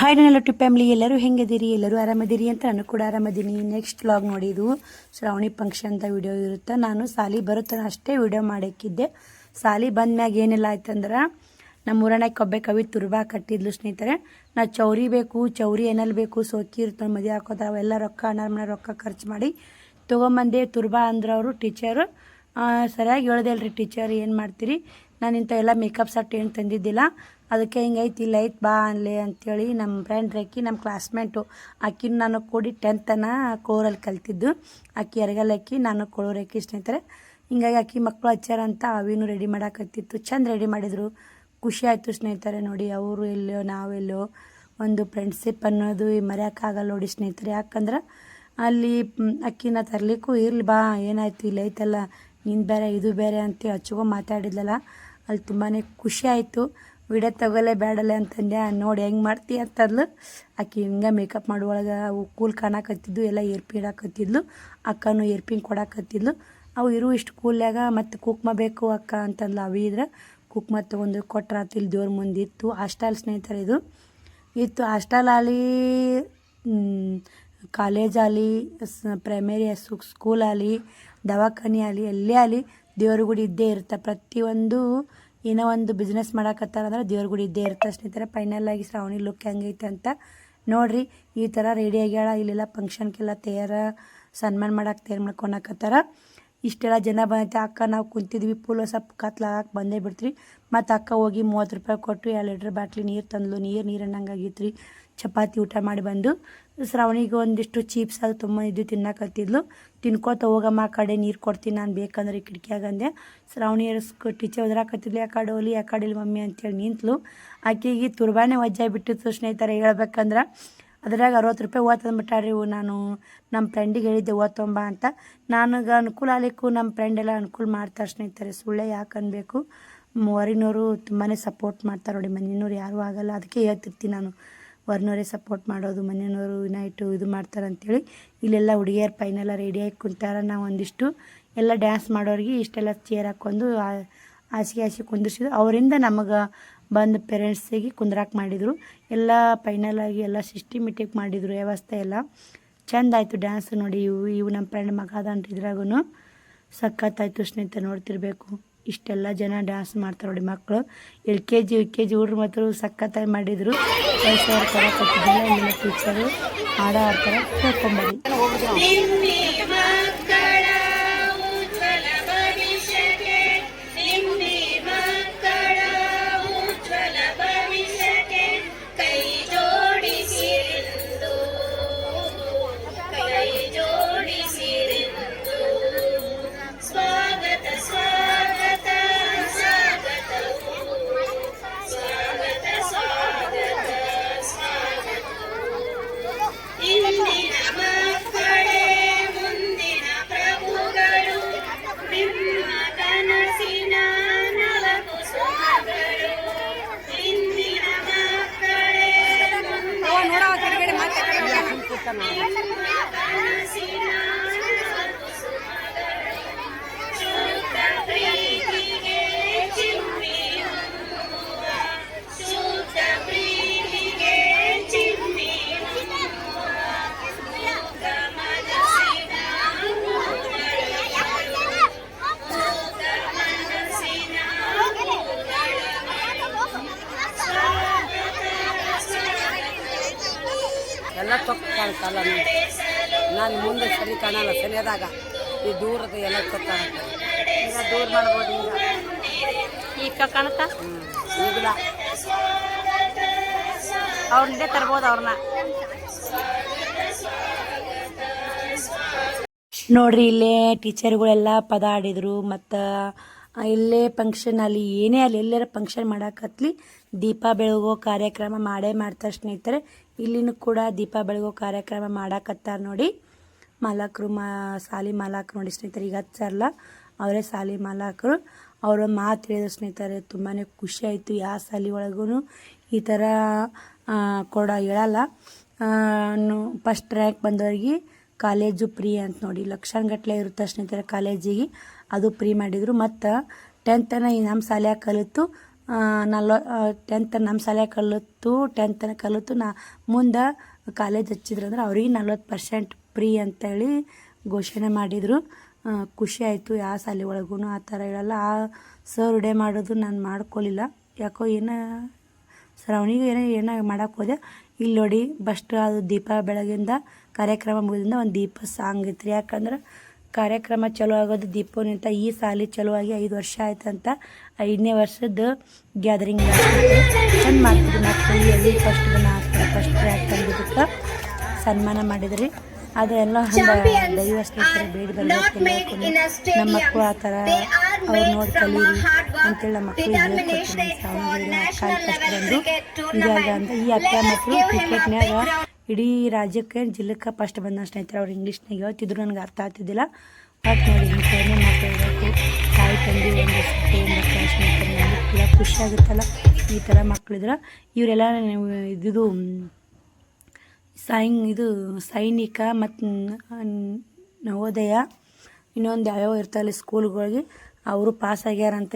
Hi ನನ್ನ YouTube family ಎಲ್ಲರೂ ಹೆಂಗಿದ್ದೀರಿ, ಎಲ್ಲರೂ ಆರಾಮದಿರಿ ಅಂತ ನಾನು ಕೂಡ ಆರಾಮದೀನಿ. ನೆಕ್ಸ್ಟ್ ವ್ಲಾಗ್ ನೋಡಿ, ಇದು ಶ್ರಾವಣಿ ಫಂಕ್ಷನ್ ಅಂತ ವಿಡಿಯೋ ಇರುತ್ತೆ. ನಾನು ಸಾಲಿ ಬರುತ್ತಾನೆ ಅಷ್ಟೇ ವಿಡಿಯೋ ಮಾಡೋಕ್ಕಿದ್ದೆ. ಸಾಲಿ ಬಂದ ಮ್ಯಾಗ ಏನೆಲ್ಲ ಆಯ್ತಂದ್ರೆ, ನಮ್ಮ ಊರಣ್ಣ ಕೊಬ್ಬೆ ಕವಿ ತುರ್ಬಾ ಕಟ್ಟಿದ್ಲು ಸ್ನೇಹಿತರೆ. ನಾ ಚೌರಿ ಬೇಕು, ಚೌರಿ ಏನಲ್ಲಿ ಬೇಕು, ಸೋಕಿ ಇರ್ತಾವೆ ಮದುವೆ ಹಾಕೋತಾರೆ, ಅವೆಲ್ಲ ರೊಕ್ಕ ಅಣ್ಣನ ರೊಕ್ಕ ಖರ್ಚು ಮಾಡಿ ತೊಗೊಂಬಂದೆ. ತುರ್ಬಾ ಅಂದ್ರೆ ಅವರು ಟೀಚರು ಸರಿಯಾಗಿ ಹೇಳ್ದಲ್ರಿ ಟೀಚರ್, ಏನು ಮಾಡ್ತೀರಿ, ನಾನು ಇಂಥವೆಲ್ಲ ಮೇಕಪ್ ಸೆಟ್ ಏನು ತಂದಿದ್ದಿಲ್ಲ, ಅದಕ್ಕೆ ಹಿಂಗೈತಿ ಇಲ್ಲ ಐತೆ ಬಾ ಅನ್ಲಿ ಅಂಥೇಳಿ ನಮ್ಮ ಫ್ರೆಂಡ್ ರೇಖಿ, ನಮ್ಮ ಕ್ಲಾಸ್ಮೇಟು ಆಕಿನ ನಾನು ಕೂಡಿ 10th ಕೋರಲ್ಲಿ ಕಲ್ತಿದ್ದು. ಆಕಿ ಎರಗಲಕ್ಕಿ ನಾನು ರೇಖಿ ಸ್ನೇಹಿತರೆ. ಹಿಂಗಾಗಿ ಆಕಿ ಮಕ್ಕಳು ಹಚ್ಚಾರಂತ ಅವಿನೂ ರೆಡಿ ಮಾಡೋಕತ್ತಿತ್ತು. ಚಂದ ರೆಡಿ ಮಾಡಿದರು, ಖುಷಿ ಆಯಿತು ಸ್ನೇಹಿತರೆ. ನೋಡಿ ಅವರು ಎಲ್ಲೋ ನಾವೆಲ್ಲೋ ಒಂದು ಫ್ರೆಂಡ್ಶಿಪ್ ಅನ್ನೋದು ಮರೆಯೋಕ್ಕಾಗಲ್ಲ ನೋಡಿ ಸ್ನೇಹಿತರೆ. ಯಾಕಂದ್ರೆ ಅಲ್ಲಿ ಅಕ್ಕಿನ ತರಲಿಕ್ಕೂ ಇರಲಿ ಬಾ ಏನಾಯಿತು ಇಲ್ಲ ಐತಲ್ಲ ನೀನು ಬೇರೆ ಇದು ಬೇರೆ ಅಂತೇಳಿ ಹಚ್ಕೊಂಡು ಮಾತಾಡಿದ್ಲಲ್ಲ, ಅಲ್ಲಿ ತುಂಬಾ ಖುಷಿ ಆಯಿತು. ವಿಡಿಯೋ ತಗೊಳ್ಳೇ ಬೇಡಲ್ಲ ಅಂತಂದೆ. ನೋಡಿ ಹೆಂಗೆ ಮಾಡ್ತಿ ಅಂತಂದ್ಲು. ಆಕಿ ಹಿಂಗೆ ಮೇಕಪ್ ಮಾಡುವೊಳಗೆ ಅವು ಕೂಲ್ ಕಾಣಕತ್ತಿದ್ದು, ಎಲ್ಲ ಏರ್ಪಿ ಇಡಾಕತ್ತಿದ್ಲು. ಅಕ್ಕನೂ ಏರ್ಪಿಂಗ್ ಕೊಡಾಕತ್ತಿದ್ಲು. ಅವು ಇರು ಇಷ್ಟು ಕೂಲ್ಯಾಗ ಮತ್ತು ಕುಕ್ಮ ಬೇಕು ಅಕ್ಕ ಅಂತಂದ್ಲು. ಅವಿ ಇದ್ರೆ ಕುಕ್ಮ ತೊಗೊಂಡು ಕೊಟ್ರಾತು. ಇಲ್ಲಿ ದೇವ್ರ ಮುಂದೆ ಇತ್ತು. ಹಾಸ್ಟೆಲ್ ಸ್ನೇಹಿತರೆ ಇದು ಇತ್ತು. ಹಾಸ್ಟೆಲ್ ಆಗಲಿ, ಕಾಲೇಜ್ ಆಗಲಿ, ಪ್ರೈಮರಿ ಸ್ಕೂಲ್ ಆಗಲಿ, ದವಾಖಾನೆ ಆಗಲಿ, ಎಲ್ಲೇ ಆಗಲಿ ದೇವ್ರ ಗುಡಿ ಇದ್ದೇ ಇರುತ್ತೆ. ಪ್ರತಿಯೊಂದು ಏನೋ ಒಂದು ಬಿಸ್ನೆಸ್ ಮಾಡಕತ್ತಾರಂದ್ರೆ ದೇವ್ರ ಗುಡಿ ಇದ್ದೇ ಇರುತ್ತೆ ಸ್ನೇಹಿತರೆ. ಫೈನಲ್ಲಾಗಿ ಶ್ರಾವಣಿ ಲುಕ್ ಹೆಂಗೈತೆ ಅಂತ ನೋಡಿರಿ. ಈ ಥರ ರೆಡಿ ಆಗ್ಯಾಳ. ಇಲ್ಲೆಲ್ಲ ಫಂಕ್ಷನ್ಗೆಲ್ಲ ಸನ್ಮಾನ ಮಾಡಕ್ಕೆ ತಯಾರು ಮಾಡ್ಕೊಳಕತ್ತಾರ. ಇಷ್ಟೆಲ್ಲ ಜನ ಬಂದೈತೆ. ಅಕ್ಕ ನಾವು ಕುಂತಿದ್ವಿ, ಫುಲ್ ಸ್ವಲ್ಪ ಕತ್ಲಾಗಕ್ಕೆ ಬಂದೇ ಬಿಡ್ತೀರಿ. ಮತ್ತು ಅಕ್ಕ ಹೋಗಿ 30 ರೂಪಾಯಿ ಕೊಟ್ಟು 2 ಲೀಟ್ರ್ ಬಾಟ್ಲಿ ನೀರು ತಂದ್ಲು. ನೀರು ಅನ್ನಂಗಾಗಿತ್ತು ರೀ. ಚಪಾತಿ ಊಟ ಮಾಡಿ ಬಂದು ಶ್ರಾವಣಿಗೆ ಒಂದಿಷ್ಟು ಚೀಪ್ಸ್ ಅದು ತುಂಬ ಇದ್ದು ತಿನ್ನಕತ್ತಿದ್ಲು. ತಿನ್ಕೋತ ಹೋಗಮ್ಮ ಆ ಕಡೆ ನೀರು ಕೊಡ್ತೀನಿ ನಾನು ಬೇಕಂದ್ರೆ ಕಿಟಕಿಯಾಗಂದೆ. ಶ್ರಾವಣಿ ಟೀಚರ್ ಒದರಾಕತ್ತಿದ್ಲು, ಆ ಕಡೆ ಹೋಲಿ ಆ ಕಡೆ ಇಲ್ಲಿ ಮಮ್ಮಿ ಅಂತೇಳಿ ನಿಂತಲು. ಆಕೆಗೆ ತುರ್ಬಾನೆ ವಜ್ಜಾಗಿ ಬಿಟ್ಟಿತ್ತು ಸ್ನೇಹಿತರೆ. ಹೇಳ್ಬೇಕಂದ್ರೆ ಅದ್ರಾಗ 60 ರೂಪಾಯಿ ಓದ್ತಂದ್ಬಿಟ್ಟಾಡ್ರಿ. ನಾನು ನಮ್ಮ ಫ್ರೆಂಡಿಗೆ ಹೇಳಿದ್ದೆ ಓದ್ತೊಂಬ ಅಂತ. ನನಗೆ ಅನುಕೂಲ ಆಗ್ಲಿಕ್ಕೂ ನಮ್ಮ ಫ್ರೆಂಡೆಲ್ಲ ಅನುಕೂಲ ಮಾಡ್ತಾರೆ ಸ್ನೇಹಿತರೆ. ಸುಳ್ಳೆ ಯಾಕೆ ಅನ್ಬೇಕು. ಹೊರಗಿನವರು ತುಂಬಾ ಸಪೋರ್ಟ್ ಮಾಡ್ತಾರೆ ನೋಡಿ, ಮನೆಯವ್ರು ಯಾರೂ ಆಗಲ್ಲ. ಅದಕ್ಕೆ ಹೇಳ್ತಿರ್ತೀನಿ ನಾನು, ಹೊರನವರೇ ಸಪೋರ್ಟ್ ಮಾಡೋದು, ಮನೆಯವರು ನೈಟು ಇದು ಮಾಡ್ತಾರೆ ಅಂಥೇಳಿ. ಇಲ್ಲೆಲ್ಲ ಹುಡುಗಿಯರು ಫೈನೆಲ್ಲ ರೆಡಿಯಾಗಿ ಕುಂತಾರ. ನಾವು ಒಂದಿಷ್ಟು ಎಲ್ಲ ಡ್ಯಾನ್ಸ್ ಮಾಡೋರಿಗೆ ಇಷ್ಟೆಲ್ಲ ಚೇರ್ ಹಾಕ್ಕೊಂಡು ಹಾಸಿಗೆ ಕುಂದಿರ್ಸಿದ್ರು. ಅವರಿಂದ ನಮಗೆ ಬಂದು ಪೇರೆಂಟ್ಸಿಗೆ ಕುಂದ್ರಾಕ್ ಮಾಡಿದರು. ಎಲ್ಲ ಫೈನಲಾಗಿ ಎಲ್ಲ ಸಿಸ್ಟಮೆಟಿಕ್ ಮಾಡಿದರು, ವ್ಯವಸ್ಥೆ ಎಲ್ಲ ಚೆಂದ ಆಯಿತು. ಡ್ಯಾನ್ಸ್ ನೋಡಿ, ಇವು ನಮ್ಮ ಫ್ರೆಂಡ್ ಮಗ ಅದಂಟ್ರಿ, ಇದ್ರಾಗೂ ಸಖತ್ತಾಯಿತು ಸ್ನೇಹಿತರೆ. ನೋಡ್ತಿರ್ಬೇಕು, ಇಷ್ಟೆಲ್ಲ ಜನ ಡ್ಯಾನ್ಸ್ ಮಾಡ್ತಾರೆ ನೋಡಿ ಮಕ್ಕಳು. LKG UKG ಹುಡ್ರು ಮಾತ್ರ ಸಖತ್ತಾಗಿ ಮಾಡಿದರು. ವಯಸ್ಸವ್ರು ಕೊಡಕತ್ತಿದ್ದಿಲ್ಲ. ಇಲ್ಲೆಲ್ಲ ಟೀಚರು ಹಾಡ ಆಡ್ತಾರೆ, ಕೇಳ್ಕೊಂಬರಿ. ಎಲ್ಲ ಚೊಕ್ಕ ಕಾಣ್ತಲ್ಲ. ನಾನು ಮುಂದೆ ಸರಿ ಕಾಣಲ್ಲ, ಸರಿಯಾದಾಗ ಈ ದೂರದ ಎಲ್ಲ ಚೊಕ್ಕ ಕಾಣುತ್ತೆ. ಈಗ ದೂರ ಮಾಡ್ಬೋದು. ಈಗ ಚೊಕ್ಕ ಕಾಣುತ್ತಾ? ಈಗಿಲ್ಲ, ಅವ್ರನ್ನೇ ತರ್ಬೋದು ಅವ್ರನ್ನ. ನೋಡ್ರಿ, ಇಲ್ಲೇ ಟೀಚರ್ಗಳೆಲ್ಲ ಪದ ಆಡಿದರು. ಮತ್ತು ಇಲ್ಲೇ ಫಂಕ್ಷನಲ್ಲಿ ಏನೇ ಅಲ್ಲಿ ಎಲ್ಲರ ಫಂಕ್ಷನ್ ಮಾಡೋಕತ್ಲಿ ದೀಪ ಬೆಳಗೋ ಕಾರ್ಯಕ್ರಮ ಮಾಡೇ ಮಾಡ್ತಾರೆ ಸ್ನೇಹಿತರೆ. ಇಲ್ಲಿನೂ ಕೂಡ ದೀಪ ಬೆಳಗೋ ಕಾರ್ಯಕ್ರಮ ಮಾಡಾಕತ್ತಾರೆ ನೋಡಿ. ಮಾಲಕರು ಸಾಲಿ ಮಾಲಕರು ನೋಡಿ ಸ್ನೇಹಿತರೆ. ಈಗ ಹಚ್ಚಾರಲ್ಲ ಅವರೇ ಸಾಲಿ ಮಾಲಕರು. ಅವರು ಮಾತು ಹೇಳಿದ್ರು ಸ್ನೇಹಿತರೆ. ತುಂಬಾ ಖುಷಿ ಆಯಿತು. ಯಾವ ಸಾಲಿ ಒಳಗೂ ಈ ಥರ ಹೇಳಲ್ಲ. ಫಸ್ಟ್ ರ್ಯಾಂಕ್ ಬಂದವ್ರಿಗೆ ಕಾಲೇಜು ಫ್ರೀ ಅಂತ ನೋಡಿ. ಲಕ್ಷಾನುಗಟ್ಟಲೆ ಇರುತ್ತೆ ಸ್ನೇಹಿತರೆ ಕಾಲೇಜಿಗೆ, ಅದು ಫ್ರೀ ಮಾಡಿದರು. ಮತ್ತು 10th ನಮ್ಮ ಶಾಲ್ಯಾಗ ಕಲಿತು ಟೆಂತ್ ನಮ್ಮ ಶಾಲೆ ಕಲಿತು 10th ತನಕ ಕಲಿತು ಮುಂದೆ ಕಾಲೇಜ್ ಹಚ್ಚಿದ್ರಂದ್ರೆ ಅವ್ರಿಗೆ 40% ಫ್ರೀ ಅಂತೇಳಿ ಘೋಷಣೆ ಮಾಡಿದರು. ಖುಷಿ ಆಯಿತು. ಯಾವ ಶಾಲೆ ಒಳಗೂ ಆ ಥರ ಹೇಳಲ್ಲ. ಆ ಸರ್ ಉಡೆ ಮಾಡೋದು ನಾನು ಮಾಡ್ಕೊಳ್ಳಿಲ್ಲ. ಯಾಕೋ ಶ್ರಾವಣಿಗೆ ಏನೋ ಮಾಡೋಕ್ಕೆ ಹೋದೆ. ಇಲ್ಲಿ ನೋಡಿ ಬಸ್ಟ್ ಅದು ದೀಪ ಬೆಳಗಿಂದ ಕಾರ್ಯಕ್ರಮ ಮುಗಿದಿಂದ ಒಂದು ದೀಪ ಸಾಂಗ್ ಇತ್ತು. ಯಾಕಂದ್ರೆ ಕಾರ್ಯಕ್ರಮ ಚಲೋ ಆಗೋದು ದೀಪನಿಂತ ಈ ಸಾಲಿ ಚಲೋ ಆಗಿ 5 ವರ್ಷ ಆಯ್ತಂತ 5ನೇ ವರ್ಷದ ಗ್ಯಾದರಿಂಗ್ ಚಂದ ಮಾಡ್ತಿದ್ವಿ. ಮಕ್ಕಳು ಎಲ್ಲಿ ಫಸ್ಟ್ ಫಸ್ಟ್ ರ್ಯಾಂಕ್ ತಂದಿದ್ದಕ್ಕೆ ಸನ್ಮಾನ ಮಾಡಿದ್ರಿ. ಅದೆಲ್ಲ ದೈವ ಸ್ನೇಹಿತರೆ ಬೇಡಿ ಬರಬೇಕು. ನಮ್ಮ ಮಕ್ಕಳು ಆ ಥರ ಅವ್ರು ನೋಡಿ ಕಲೀರಿ ಅಂತೇಳಿ ನಮ್ಮ ಮಕ್ಕಳಿಗೆ ಹೇಳ್ಕೊಡ್ತೀನಿ. ಫಸ್ಟ್ ಬಂದು ಇದಾಗ ಅಂತ ಈ ಅಕ್ಕ ಮಕ್ಕಳು ಕ್ರಿಕೆಟ್ನ್ಯಾಗ ಇಡೀ ರಾಜ್ಯಕ್ಕೆ ಜಿಲ್ಲಕ್ಕೆ ಫಸ್ಟ್ ಬಂದ ಸ್ನೇಹಿತರೆ. ಅವ್ರು ಇಂಗ್ಲೀಷ್ನಾಗ ಹೇಳ್ತಿದ್ರು, ನನಗೆ ಅರ್ಥ ಆಗ್ತಿದ್ದಿಲ್ಲ. ಮತ್ತು ನೋಡಿ ಇಂಥವನ್ನೇ ಮಕ್ಕಳು ಇರಬೇಕು. ತಾಯಿ ತಂದೆ ಒಂದು ಮಕ್ಕಳ ಸ್ನೇಹಿತರೆ ನಮಗೆ ಕೂಡ ಖುಷಿ ಆಗುತ್ತಲ್ಲ ಈ ಥರ ಮಕ್ಕಳಿದ್ರೆ. ಇವರೆಲ್ಲ ಇದು ಸೈನಿಕ ಮತ್ತು ನವೋದಯ ಇನ್ನೊಂದು ಯಾವ್ಯಾವ ಇರ್ತಾವಲ್ಲ ಸ್ಕೂಲ್ಗಳಿಗೆ ಅವರು ಪಾಸ್ ಆಗ್ಯಾರಂತ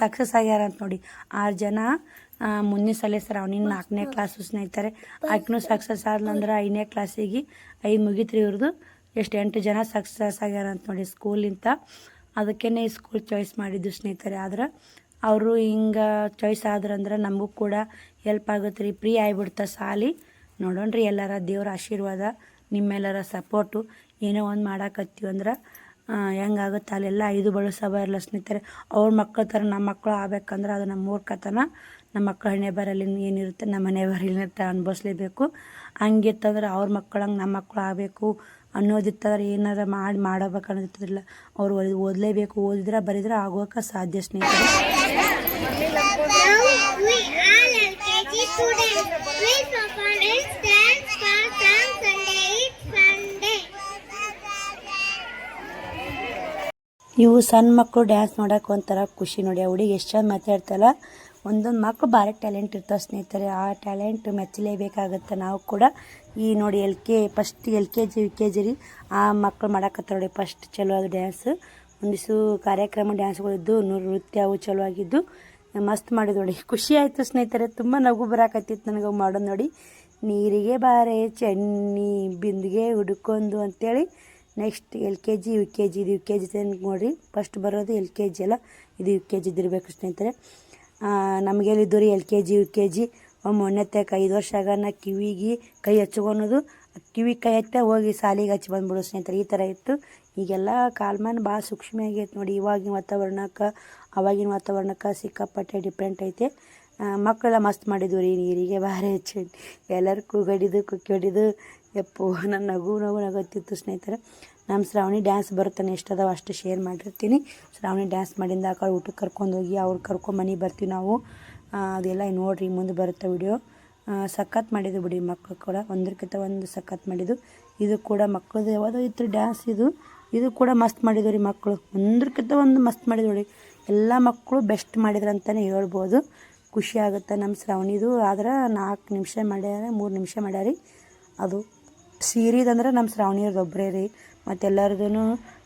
ಸಕ್ಸಸ್ ಆಗ್ಯಾರಂತ ನೋಡಿ. 6 ಜನ ಮುಂದಿನ ಸಲ ಶ್ರಾವಣಿನ 4ನೇ ಕ್ಲಾಸು ಸ್ನೇಹಿತರೆ. ಆಕೆನೂ ಸಕ್ಸಸ್ ಆದ್ಲಂದ್ರೆ 5ನೇ ಕ್ಲಾಸಿಗೆ 5 ಮುಗಿತ್ರಿ. ಇವ್ರದ್ದು ಎಷ್ಟು 8 ಜನ ಸಕ್ಸಸ್ ಆಗ್ಯಾರಂತ ನೋಡಿ ಸ್ಕೂಲಿಂದ. ಅದಕ್ಕೇ ಈ ಸ್ಕೂಲ್ ಚಾಯ್ಸ್ ಮಾಡಿದ್ದು ಸ್ನೇಹಿತರೆ. ಆದ್ರೆ ಅವರು ಹಿಂಗೆ ಚಾಯ್ಸ್ ಆದ್ರಂದ್ರೆ ನಮಗೂ ಕೂಡ ಹೆಲ್ಪ್ ಆಗುತ್ತೆ ರೀ. ಫ್ರೀ ಆಗಿಬಿಡ್ತಾ ಸಾಲಿ. ನೋಡೋಣ್ರಿ ಎಲ್ಲರ ದೇವ್ರ ಆಶೀರ್ವಾದ ನಿಮ್ಮೆಲ್ಲರ ಸಪೋರ್ಟು ಏನೋ ಒಂದು ಮಾಡಾಕತ್ತೀವಿ ಅಂದ್ರೆ ಹೆಂಗಾಗುತ್ತೆ ಅಲ್ಲೆಲ್ಲ 5 ಬಳಸಬ ಇರಲ್ಲ ಸ್ನೇಹಿತರೆ. ಅವ್ರ ಮಕ್ಕಳ ಥರ ನಮ್ಮ ಮಕ್ಕಳು ಆಗ್ಬೇಕಂದ್ರೆ ಅದು ನಮ್ಮ ಮೂರ್ಖತನ. ನಮ್ಮ ಮಕ್ಕಳ ಹಣೆ ಬರಲಿ ಏನಿರುತ್ತೆ ನಮ್ಮ ಮನೆ ಬರಲಿರುತ್ತೆ ಅನುಭವಿಸ್ಲೇಬೇಕು. ಹಂಗಿತ್ತಂದ್ರೆ ಅವ್ರ ಮಕ್ಕಳಂಗೆ ನಮ್ಮ ಮಕ್ಕಳು ಆಗಬೇಕು ಅನ್ನೋದಿತ್ತಂದ್ರೆ ಏನಾರ ಮಾಡಬೇಕು ಅನ್ನೋದಿತ್ತದಿಲ್ಲ. ಅವ್ರು ಓದಲೇಬೇಕು. ಓದಿದ್ರೆ ಬರೆದ್ರೆ ಆಗೋಕೆ ಸಾಧ್ಯ ಸ್ನೇಹಿತರೆ. ಇವು ಸಣ್ಣ ಮಕ್ಕಳು ಡ್ಯಾನ್ಸ್ ನೋಡೋಕೆ ಒಂಥರ ಖುಷಿ ನೋಡಿ. ಆ ಹುಡುಗಿ ಎಷ್ಟು ಚಂದ ಮಾತಾಡ್ತಲ್ಲ. ಒಂದೊಂದು ಮಕ್ಕಳು ಭಾರಿ ಟ್ಯಾಲೆಂಟ್ ಇರ್ತಾವೆ ಸ್ನೇಹಿತರೆ. ಆ ಟ್ಯಾಲೆಂಟ್ ಮೆಚ್ಚಲೇಬೇಕಾಗುತ್ತೆ ನಾವು ಕೂಡ. ಈ ನೋಡಿ ಫಸ್ಟ್ LKG UKG ರೀ ಆ ಮಕ್ಕಳು ಮಾಡಾಕತ್ತಾರೆ ನೋಡಿ ಫಸ್ಟ್ ಚಲೋ ಅದು ಡ್ಯಾನ್ಸ್. ಒಂದಿಷ್ಟು ಕಾರ್ಯಕ್ರಮ ಡ್ಯಾನ್ಸ್ಗಳಿದ್ದು ನೃತ್ಯ ಅವು ಚಲೋ ಆಗಿದ್ದು ಮಸ್ತ್ ಮಾಡಿದ್ ನೋಡಿ. ಖುಷಿ ಆಯಿತು ಸ್ನೇಹಿತರೆ. ತುಂಬ ನಗು ಬರಾಕತ್ತಿತ್ತು ನನಗೆ ಮಾಡೋದು ನೋಡಿ. ನೀರಿಗೆ ಬಾರೆ ಚೆನ್ನಿ ಬಿಂದಿಗೆ ಹುಡುಕೊಂದು ಅಂತೇಳಿ ನೆಕ್ಸ್ಟ್ LKG UKG ಇದು UKG ನೋಡಿರಿ. ಫಸ್ಟ್ ಬರೋದು LKG ಅಲ್ಲ, ಇದು UKG ಇದಿರಬೇಕು ಸ್ನೇಹಿತರೆ. ನಮಗೆ ಹೇಳಿದ್ದು ರೀ LKG UKG ಮೊನ್ನೆತ್ತಾಕ 5 ವರ್ಷ ಆಗ ಕಿವಿಗೆ ಕೈ ಹಚ್ಕೊಳೋದು, ಕಿವಿ ಕೈ ಹಚ್ಚ ಹೋಗಿ ಸಾಲಿಗೆ ಹಚ್ಚಿ ಬಂದ್ಬಿಡು ಸ್ನೇಹಿತರೆ. ಈ ಥರ ಇತ್ತು. ಈಗೆಲ್ಲ ಕಾಲಮಾನ ಭಾಳ ಸೂಕ್ಷ್ಮ ಆಗೈತೆ ನೋಡಿ. ಇವಾಗಿನ ವಾತಾವರಣಕ್ಕೆ ಅವಾಗಿನ ವಾತಾವರಣಕ್ಕೆ ಸಿಕ್ಕಾಪಟ್ಟೆ ಡಿಫ್ರೆಂಟ್ ಐತೆ. ಮಕ್ಕಳೆಲ್ಲ ಮಸ್ತ್ ಮಾಡಿದ್ವು ರೀ. ನೀರಿಗೆ ಬಾರೆ ಹೆಚ್ಚು ಎಲ್ಲರೂ ಕೂಗಡಿದು ಕುಕ್ಕಿ ಹೊಡಿದು ಎಪ್ಪು ನನ್ನ ನಗುತ್ತಿತ್ತು ಸ್ನೇಹಿತರೆ. ನಮ್ಮ ಶ್ರಾವಣಿ ಡ್ಯಾನ್ಸ್ ಬರುತ್ತಾನೆ ಎಷ್ಟದಾವ ಅಷ್ಟು ಶೇರ್ ಮಾಡಿರ್ತೀನಿ. ಶ್ರಾವಣಿ ಡ್ಯಾನ್ಸ್ ಮಾಡಿಂದ ಆ ಕಡೆ ಊಟಕ್ಕೆ ಕರ್ಕೊಂಡು ಹೋಗಿ ಅವ್ರು ಕರ್ಕೊಂಡು ಮನೆಗೆ ಬರ್ತೀವಿ ನಾವು. ಅದೆಲ್ಲ ನೋಡಿರಿ ಮುಂದೆ ಬರುತ್ತೆ ವಿಡಿಯೋ. ಸಖತ್ ಮಾಡಿದ್ದು ಬಿಡಿ ಮಕ್ಕಳು ಕೂಡ. ಒಂದಕ್ಕಿಂತ ಒಂದು ಸಖತ್ ಮಾಡಿದ್ದು. ಇದು ಕೂಡ ಮಕ್ಕಳದು ಯಾವುದೋ ಇತ್ತು ಡ್ಯಾನ್ಸ್. ಇದು ಕೂಡ ಮಸ್ತ್ ಮಾಡಿದ್ವು ರೀ ಮಕ್ಕಳು. ಒಂದಕ್ಕಿಂತ ಒಂದು ಮಸ್ತ್ ಮಾಡಿದ್ವು ನೋಡಿ. ಎಲ್ಲ ಮಕ್ಕಳು ಬೆಸ್ಟ್ ಮಾಡಿದ್ರು ಅಂತಲೇ ಹೇಳ್ಬೋದು. ಖುಷಿ ಆಗುತ್ತೆ ನಮ್ಮ ಶ್ರಾವಣಿದು. ಆದ್ರೆ 4 ನಿಮಿಷ ಮಾಡ್ಯಾರ 3 ನಿಮಿಷ ಮಾಡ್ಯಾರಿ. ಅದು ಸೀರೆದಂದ್ರೆ ನಮ್ಮ ಶ್ರಾವಣಿಯವ್ರದ್ದು ಒಬ್ಬರೇ ರೀ. ಮತ್ತೆಲ್ಲರದೂ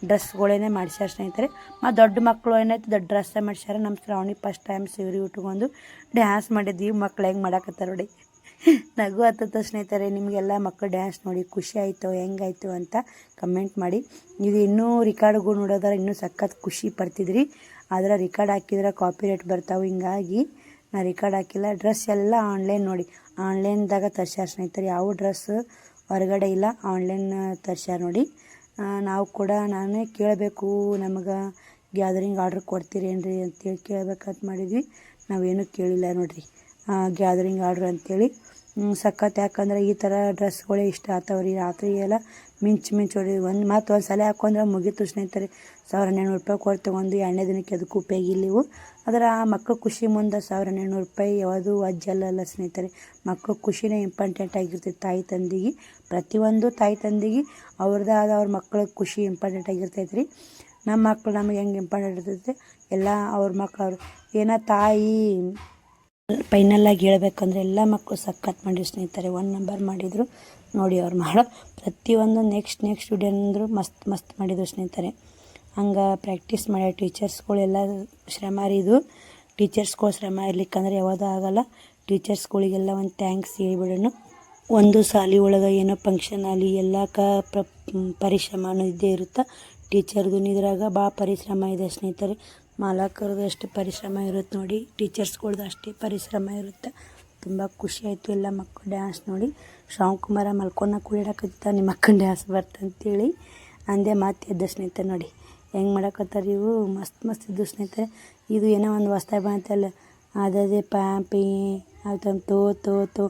ಡ್ರೆಸ್ಗಳೇನೆ ಮಾಡಿಸ್ಯಾರ ಸ್ನೇಹಿತರೆ. ಮತ್ತು ದೊಡ್ಡ ಮಕ್ಕಳು ಏನಾಯ್ತು ದೊಡ್ಡ ಡ್ರೆಸ್ಸೇ ಮಾಡಿಸ್ಯಾರ. ನಮ್ಮ ಶ್ರಾವಣಿ ಫಸ್ಟ್ ಟೈಮ್ ಸೀರೆ ಉಟ್ಕೊಂಡು ಡ್ಯಾನ್ಸ್ ಮಾಡಿದ್ವಿ. ಮಕ್ಳು ಹೆಂಗೆ ಮಾಡಾಕತ್ತಾರ ನೋಡಿ. ನಗು ಹತ್ತತ್ತ ಸ್ನೇಹಿತರೆ. ನಿಮಗೆಲ್ಲ ಮಕ್ಕಳು ಡ್ಯಾನ್ಸ್ ನೋಡಿ ಖುಷಿ ಆಯಿತು ಹೆಂಗಾಯ್ತು ಅಂತ ಕಮೆಂಟ್ ಮಾಡಿ. ಇದು ಇನ್ನೂ ರಿಕಾರ್ಡ್ಗಳು ನೋಡೋದಾರ ಇನ್ನೂ ಸಖತ್ ಖುಷಿ ಪಡ್ತಿದ್ರಿ. ಆದರೆ ರಿಕಾರ್ಡ್ ಹಾಕಿದ್ರೆ ಕಾಪಿರೈಟ್ ಬರ್ತಾವೆ. ಹಿಂಗಾಗಿ ನಾ ರಿಕಾರ್ಡ್ ಹಾಕಿಲ್ಲ. ಡ್ರೆಸ್ ಎಲ್ಲ ಆನ್ಲೈನ್ ನೋಡಿ. ಆನ್ಲೈನ್ದಾಗ ತರ್ಸ್ಯಾರ ಸ್ನೇಹಿತರೆ. ಯಾವ ಡ್ರೆಸ್ ಹೊರಗಡೆ ಇಲ್ಲ, ಆನ್ಲೈನ್ ತರ್ಸ್ಯಾರ ನೋಡಿ. ನಾವು ಕೂಡ ನಾನೇ ಕೇಳಬೇಕು ನಮಗೆ ಗ್ಯಾದರಿಂಗ್ ಆರ್ಡ್ರ್ ಕೊಡ್ತೀರೇನ್ರಿ ಅಂತೇಳಿ ಕೇಳಬೇಕಂತ ಮಾಡಿದ್ವಿ. ನಾವೇನು ಕೇಳಿಲ್ಲ ನೋಡಿರಿ ಗ್ಯಾದರಿಂಗ್ ಆರ್ಡ್ರ್ ಅಂಥೇಳಿ. ಸಖತ್. ಯಾಕಂದ್ರೆ ಈ ಥರ ಡ್ರೆಸ್ಗಳೇ ಇಷ್ಟ ಆಗ್ತಾವ್ರಿ. ರಾತ್ರಿ ಎಲ್ಲ ಮಿಂಚು ಹೊಡಿ ಒಂದು ಸಲ ಹಾಕೊಂಡ್ರೆ ಮುಗೀತು ಸ್ನೇಹಿತರೆ. 1200 ರೂಪಾಯಿ ಕೊಟ್ಟು ತೊಗೊಂಡು 2ನೇ ದಿನಕ್ಕೆ ಅದಕ್ಕೂ ಉಪಯೋಗ ಇಲ್ಲಿವು. ಆದರೆ ಆ ಮಕ್ಕಳು ಖುಷಿ ಮುಂದೆ 1200 ರೂಪಾಯಿ ಯಾವುದು ಅಜ್ಜಲ್ಲ ಸ್ನೇಹಿತರೆ. ಮಕ್ಕಳು ಖುಷಿನೇ ಇಂಪಾರ್ಟೆಂಟ್ ಆಗಿರ್ತೈತೆ ತಾಯಿ ತಂದೆಗೆ. ಪ್ರತಿಯೊಂದು ತಾಯಿ ತಂದೆಗೆ ಅವ್ರದ್ದೇ ಆದ ಅವ್ರ ಮಕ್ಕಳ ಖುಷಿ ಇಂಪಾರ್ಟೆಂಟ್ ಆಗಿರ್ತೈತೆ ರೀ. ನಮ್ಮ ಮಕ್ಕಳು ನಮಗೆ ಹೆಂಗೆ ಇಂಪಾರ್ಟೆಂಟ್ ಇರ್ತೈತೆ ಎಲ್ಲ ಅವ್ರ ಮಕ್ಕಳು ಅವ್ರು ಏನೋ ತಾಯಿ ಫೈನಲ್ಲಾಗಿ ಹೇಳ್ಬೇಕಂದ್ರೆ ಎಲ್ಲ ಮಕ್ಕಳು ಸಖತ್ ಮಾಡಿ ಸ್ನೇಹಿತರೆ. 1 ನಂಬರ್ ಮಾಡಿದರು ನೋಡಿ. ಅವ್ರು ಮಾಡೋ ಪ್ರತಿಯೊಂದು ನೆಕ್ಸ್ಟ್ ವಿಡಿಯೋ ಅಂದರು ಮಸ್ತ್ ಮಾಡಿದರು ಸ್ನೇಹಿತರೆ. ಹಂಗೆ ಪ್ರಾಕ್ಟೀಸ್ ಮಾಡೋ ಟೀಚರ್ಸ್ಗಳೆಲ್ಲ ಶ್ರಮ ಇದು. ಟೀಚರ್ಸ್ಗಳು ಶ್ರಮ ಇರ್ಲಿಕ್ಕಂದ್ರೆ ಯಾವುದೂ ಆಗಲ್ಲ. ಟೀಚರ್ಸ್ಗಳಿಗೆಲ್ಲ ಒಂದು ಥ್ಯಾಂಕ್ಸ್ ಹೇಳಿಬಿಡೋಣ. ಒಂದು ಸಾಲಿ ಒಳಗೆ ಏನೋ ಫಂಕ್ಷನ್ ಆಗಲಿ ಎಲ್ಲಕ್ಕ ಪರಿಶ್ರಮನೂ ಇದ್ದೇ ಇರುತ್ತೆ. ಟೀಚರ್ದು ಇದ್ರಾಗ ಭಾಳ ಪರಿಶ್ರಮ ಇದೆ ಸ್ನೇಹಿತರೆ. ಮಾಲಕರದು ಎಷ್ಟು ಪರಿಶ್ರಮ ಇರುತ್ತೆ ನೋಡಿ, ಟೀಚರ್ಸ್ಗಳ್ದು ಅಷ್ಟೇ ಪರಿಶ್ರಮ ಇರುತ್ತೆ. ತುಂಬ ಖುಷಿ ಆಯಿತು ಎಲ್ಲ ಮಕ್ಕಳು ಡ್ಯಾನ್ಸ್ ನೋಡಿ. ಶ್ರಾವಣಕುಮಾರ ಮಲ್ಕೊಂಡ ಕುಡಿಯಾಕತ್ತ ನಿಮ್ಮ ಅಕ್ಕನ ಡ್ಯಾನ್ಸ್ ಬರ್ತಂತೇಳಿ ಅಂದೇ ಮಾತು ಎದ್ದ ಸ್ನೇಹಿತರೆ. ನೋಡಿ ಹೆಂಗೆ ಮಾಡಕತ್ತಾರೆ ಇವು, ಮಸ್ತ್ ಇದ್ದು ಸ್ನೇಹಿತರೆ. ಇದು ಏನೋ ಒಂದು ಹೊಸ್ದಾಗಿ ಬಂತಲ್ಲ, ಅದೇ ಪ್ಯಾಂಪಿ ಆಯ್ತಂತ ತೋ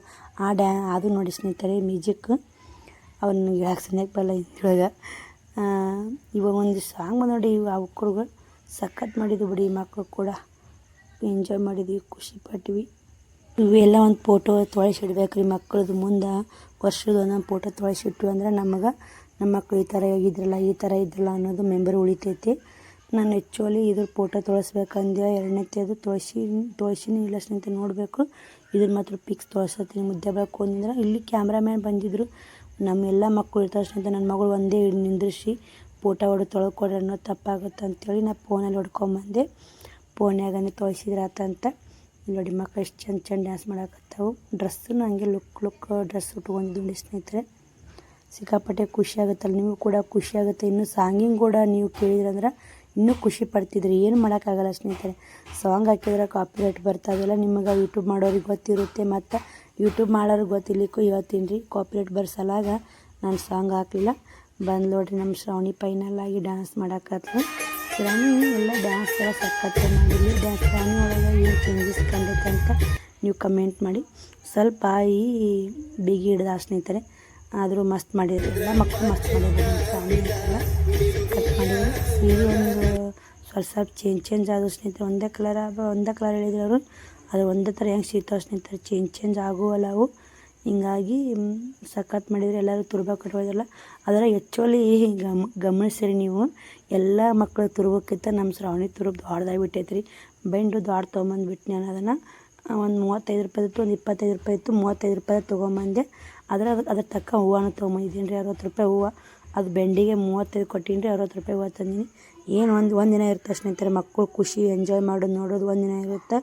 ಅದು ನೋಡಿ ಸ್ನೇಹಿತರೆ ಮ್ಯೂಸಿಕ್. ಅವ್ನು ಹೇಳಕ್ಕೆ ಸರಿಯಾಗಿ ಬರಲ್ಲ ಇದ್ರೊಳಗೆ. ಇವಾಗ ಒಂದು ಸಾಂಗ್ ನೋಡಿ, ಇವು ಅವಕ್ಕರುಗಳು ಸಖತ್ ಮಾಡಿದ್ವು ಬಿಡಿ. ಮಕ್ಕಳು ಕೂಡ ಎಂಜಾಯ್ ಮಾಡಿದ್ವಿ, ಖುಷಿ ಪಟ್ವಿ. ಇವೆಲ್ಲ ಒಂದು ಫೋಟೋ ತೊಳೆಸಿಡ್ಬೇಕು ರೀ ಮಕ್ಕಳದು. ಮುಂದೆ ವರ್ಷದ ಒಂದೊಂದು ಫೋಟೋ ತೊಳೆಸಿಟ್ವಿ ಅಂದ್ರೆ ನಮಗೆ ನಮ್ಮ ಮಕ್ಕಳು ಈ ಥರ ಇದ್ರಲ್ಲ ಅನ್ನೋದು ಮೆಂಬರ್ ಉಳಿತೈತಿ. ನಾನು ಆ್ಯಕ್ಚುಲಿ ಇದ್ರ ಫೋಟೋ ತೊಳಸ್ಬೇಕಂದ್ರೆ ಎರಡನೇದು ತೊಳಸಿನಿ ಇಲ್ಲ ಸ್ನೇಹಿತರೆ. ನೋಡಬೇಕು ಇದ್ರ ಮಾತ್ರ ಪಿಕ್ಸ್ ತೊಳಸತ್ತೀನಿ. ಮುದ್ದೆ ಬೇಕು ಅಂದ್ರೆ ಇಲ್ಲಿ ಕ್ಯಾಮ್ರಾಮ್ಯಾನ್ ಬಂದಿದ್ದರು. ನಮ್ಮೆಲ್ಲ ಮಕ್ಕಳು ಇರ್ತಾರೆ ಸ್ನೇಹಿತರೆ. ನನ್ನ ಮಗಳು ಒಂದೇ ನಿಂದ್ರಿಸಿ ಫೋಟೋ ಹೊಡೆದು ತೊಳ್ಕೊಡ್ರಿ ಅನ್ನೋದು ತಪ್ಪಾಗುತ್ತೆ ಅಂತೇಳಿ ನಾ ಫೋನಲ್ಲಿ ಹೊಡ್ಕೊಂಬಂದೆ. ಫೋನ್ಯಾಗನೇ ತೊಳಸಿದ್ರೆ ಆತಂತ. ನೋಡಿ ಮಕ್ಕಳು ಎಷ್ಟು ಚಂದ ಡ್ಯಾನ್ಸ್ ಮಾಡಕತ್ತಾವು. ಡ್ರೆಸ್ಸನ್ನು ಹಂಗೆ ಲುಕ್ ಡ್ರೆಸ್ ಉಟ್ಕೊಂಡಿದ್ದು ಸ್ನೇಹಿತರೆ. ಸಿಕ್ಕಾಪಟ್ಟೆ ಖುಷಿ ಆಗುತ್ತಲ್ಲ, ನಿಮಗೂ ಕೂಡ ಖುಷಿ ಆಗುತ್ತೆ. ಇನ್ನು ಸಾಂಗಿಂಗ್ ಕೂಡ ನೀವು ಕೇಳಿದ್ರಂದ್ರೆ ಇನ್ನೂ ಖುಷಿ ಪಡ್ತಿದ್ರಿ. ಏನು ಮಾಡೋಕ್ಕಾಗಲ್ಲ ಸ್ನೇಹಿತರೆ. ಸಾಂಗ್ ಹಾಕಿದ್ರೆ ಕಾಪಿರೈಟ್ ಬರ್ತಾವೆಲ್ಲ ನಿಮಗೆ ಯೂಟ್ಯೂಬ್ ಮಾಡೋರಿಗೆ ಗೊತ್ತಿರುತ್ತೆ. ಮತ್ತು ಯೂಟ್ಯೂಬ್ ಮಾಡೋರಿಗೆ ಗೊತ್ತಿರ್ಲಿಕ್ಕೂ ಹೇಳ್ತೀನಿ ರೀ, ಕಾಪಿರೈಟ್ ಬರ್ಸಲಾಗ ನಾನು ಸಾಂಗ್ ಹಾಕಲಿಲ್ಲ. ಬಂದು ನೋಡ್ರಿ ನಮ್ಮ ಶ್ರಾವಣಿ ಫೈನಲಾಗಿ ಡ್ಯಾನ್ಸ್ ಮಾಡಕತ್ಲು. ಶ್ರಾವಣಿ ಎಲ್ಲ ಡ್ಯಾನ್ಸ್ ಎಲ್ಲ ಸಖತ್ ಮಾಡಿದ್ವಿ. ಶ್ರಾವಣಿ ಒಳಗೆ ಏನು ಚೇಂಜಸ್ ಕಂಡೈತೆ ಅಂತ ನೀವು ಕಮೆಂಟ್ ಮಾಡಿ. ಸ್ವಲ್ಪ ಬಿಗಿ ಹಿಡ್ದ ಸ್ನೇಹಿತರೆ, ಆದರೂ ಮಸ್ತ್ ಮಾಡಿದ್ರು. ಎಲ್ಲ ಮಕ್ಕಳು ಮಸ್ತ್ ಮಾಡಿದ್ರು. ಶ್ರಾವಣಿ ಅಂತೆಲ್ಲ ಕಟ್ ಮಾಡಿದ್ರು. ಸೀರೆ ಒಂದು ಸ್ವಲ್ಪ ಚೇಂಜ್ ಆದವು ಸ್ನೇಹಿತರೆ. ಒಂದೇ ಕಲರ್ ಹೇಳಿದ್ರು ಅವರು. ಅದು ಒಂದೇ ಥರ ಹೆಂಗೆ ಸಿಗ್ತಾವೆ ಸ್ನೇಹಿತರೆ, ಚೇಂಜ್ ಆಗುವಲ್ಲ ಅವು. ಹಿಂಗಾಗಿ ಸಖತ್ ಮಾಡಿದ್ರು. ಎಲ್ಲರೂ ತುರ್ಬ ಕಟ್ಟೋದಲ್ಲ. ಅದರ ಆ್ಯಕ್ಚುಲಿ ಗಮನಿಸಿರಿ ನೀವು, ಎಲ್ಲ ಮಕ್ಕಳು ತುರ್ಬಕ್ಕಿಂತ ನಮ್ಮ ಶ್ರಾವಣಿ ತುರುಬ್ ದೊಡ್ಡದಾಗಿ ಬಿಟ್ಟೈತೆ ರೀ. ಬೆಂಡು ದೊಡ್ಡ ತೊಗೊಂಬಂದುಬಿಟ್ಟು ನಾನು ಅದನ್ನು ಒಂದು 35 ರೂಪಾಯಿ ಇತ್ತು, ಒಂದು 25 ರೂಪಾಯಿ ಇತ್ತು. 35 ರೂಪಾಯಿ ತೊಗೊಂಬಂದೆ. ಅದ್ರ ತಕ್ಕ ಹೂವನು ತೊಗೊಂಬಂದಿದ್ದೀನಿ ರೀ. 60 ರೂಪಾಯಿ ಹೂವು. ಅದು ಬೆಂಡಿಗೆ 35 ಕೊಟ್ಟೀನಿ ರೀ. 60 ರೂಪಾಯಿ ಹೂವು ತಂದೀನಿ. ಏನು ಒಂದಿನ ಇರುತ್ತೆ ಸ್ನೇಹಿತರೆ. ಮಕ್ಕಳು ಖುಷಿ ಎಂಜಾಯ್ ಮಾಡೋದು ನೋಡೋದು ಒಂದಿನ ಇರುತ್ತೆ.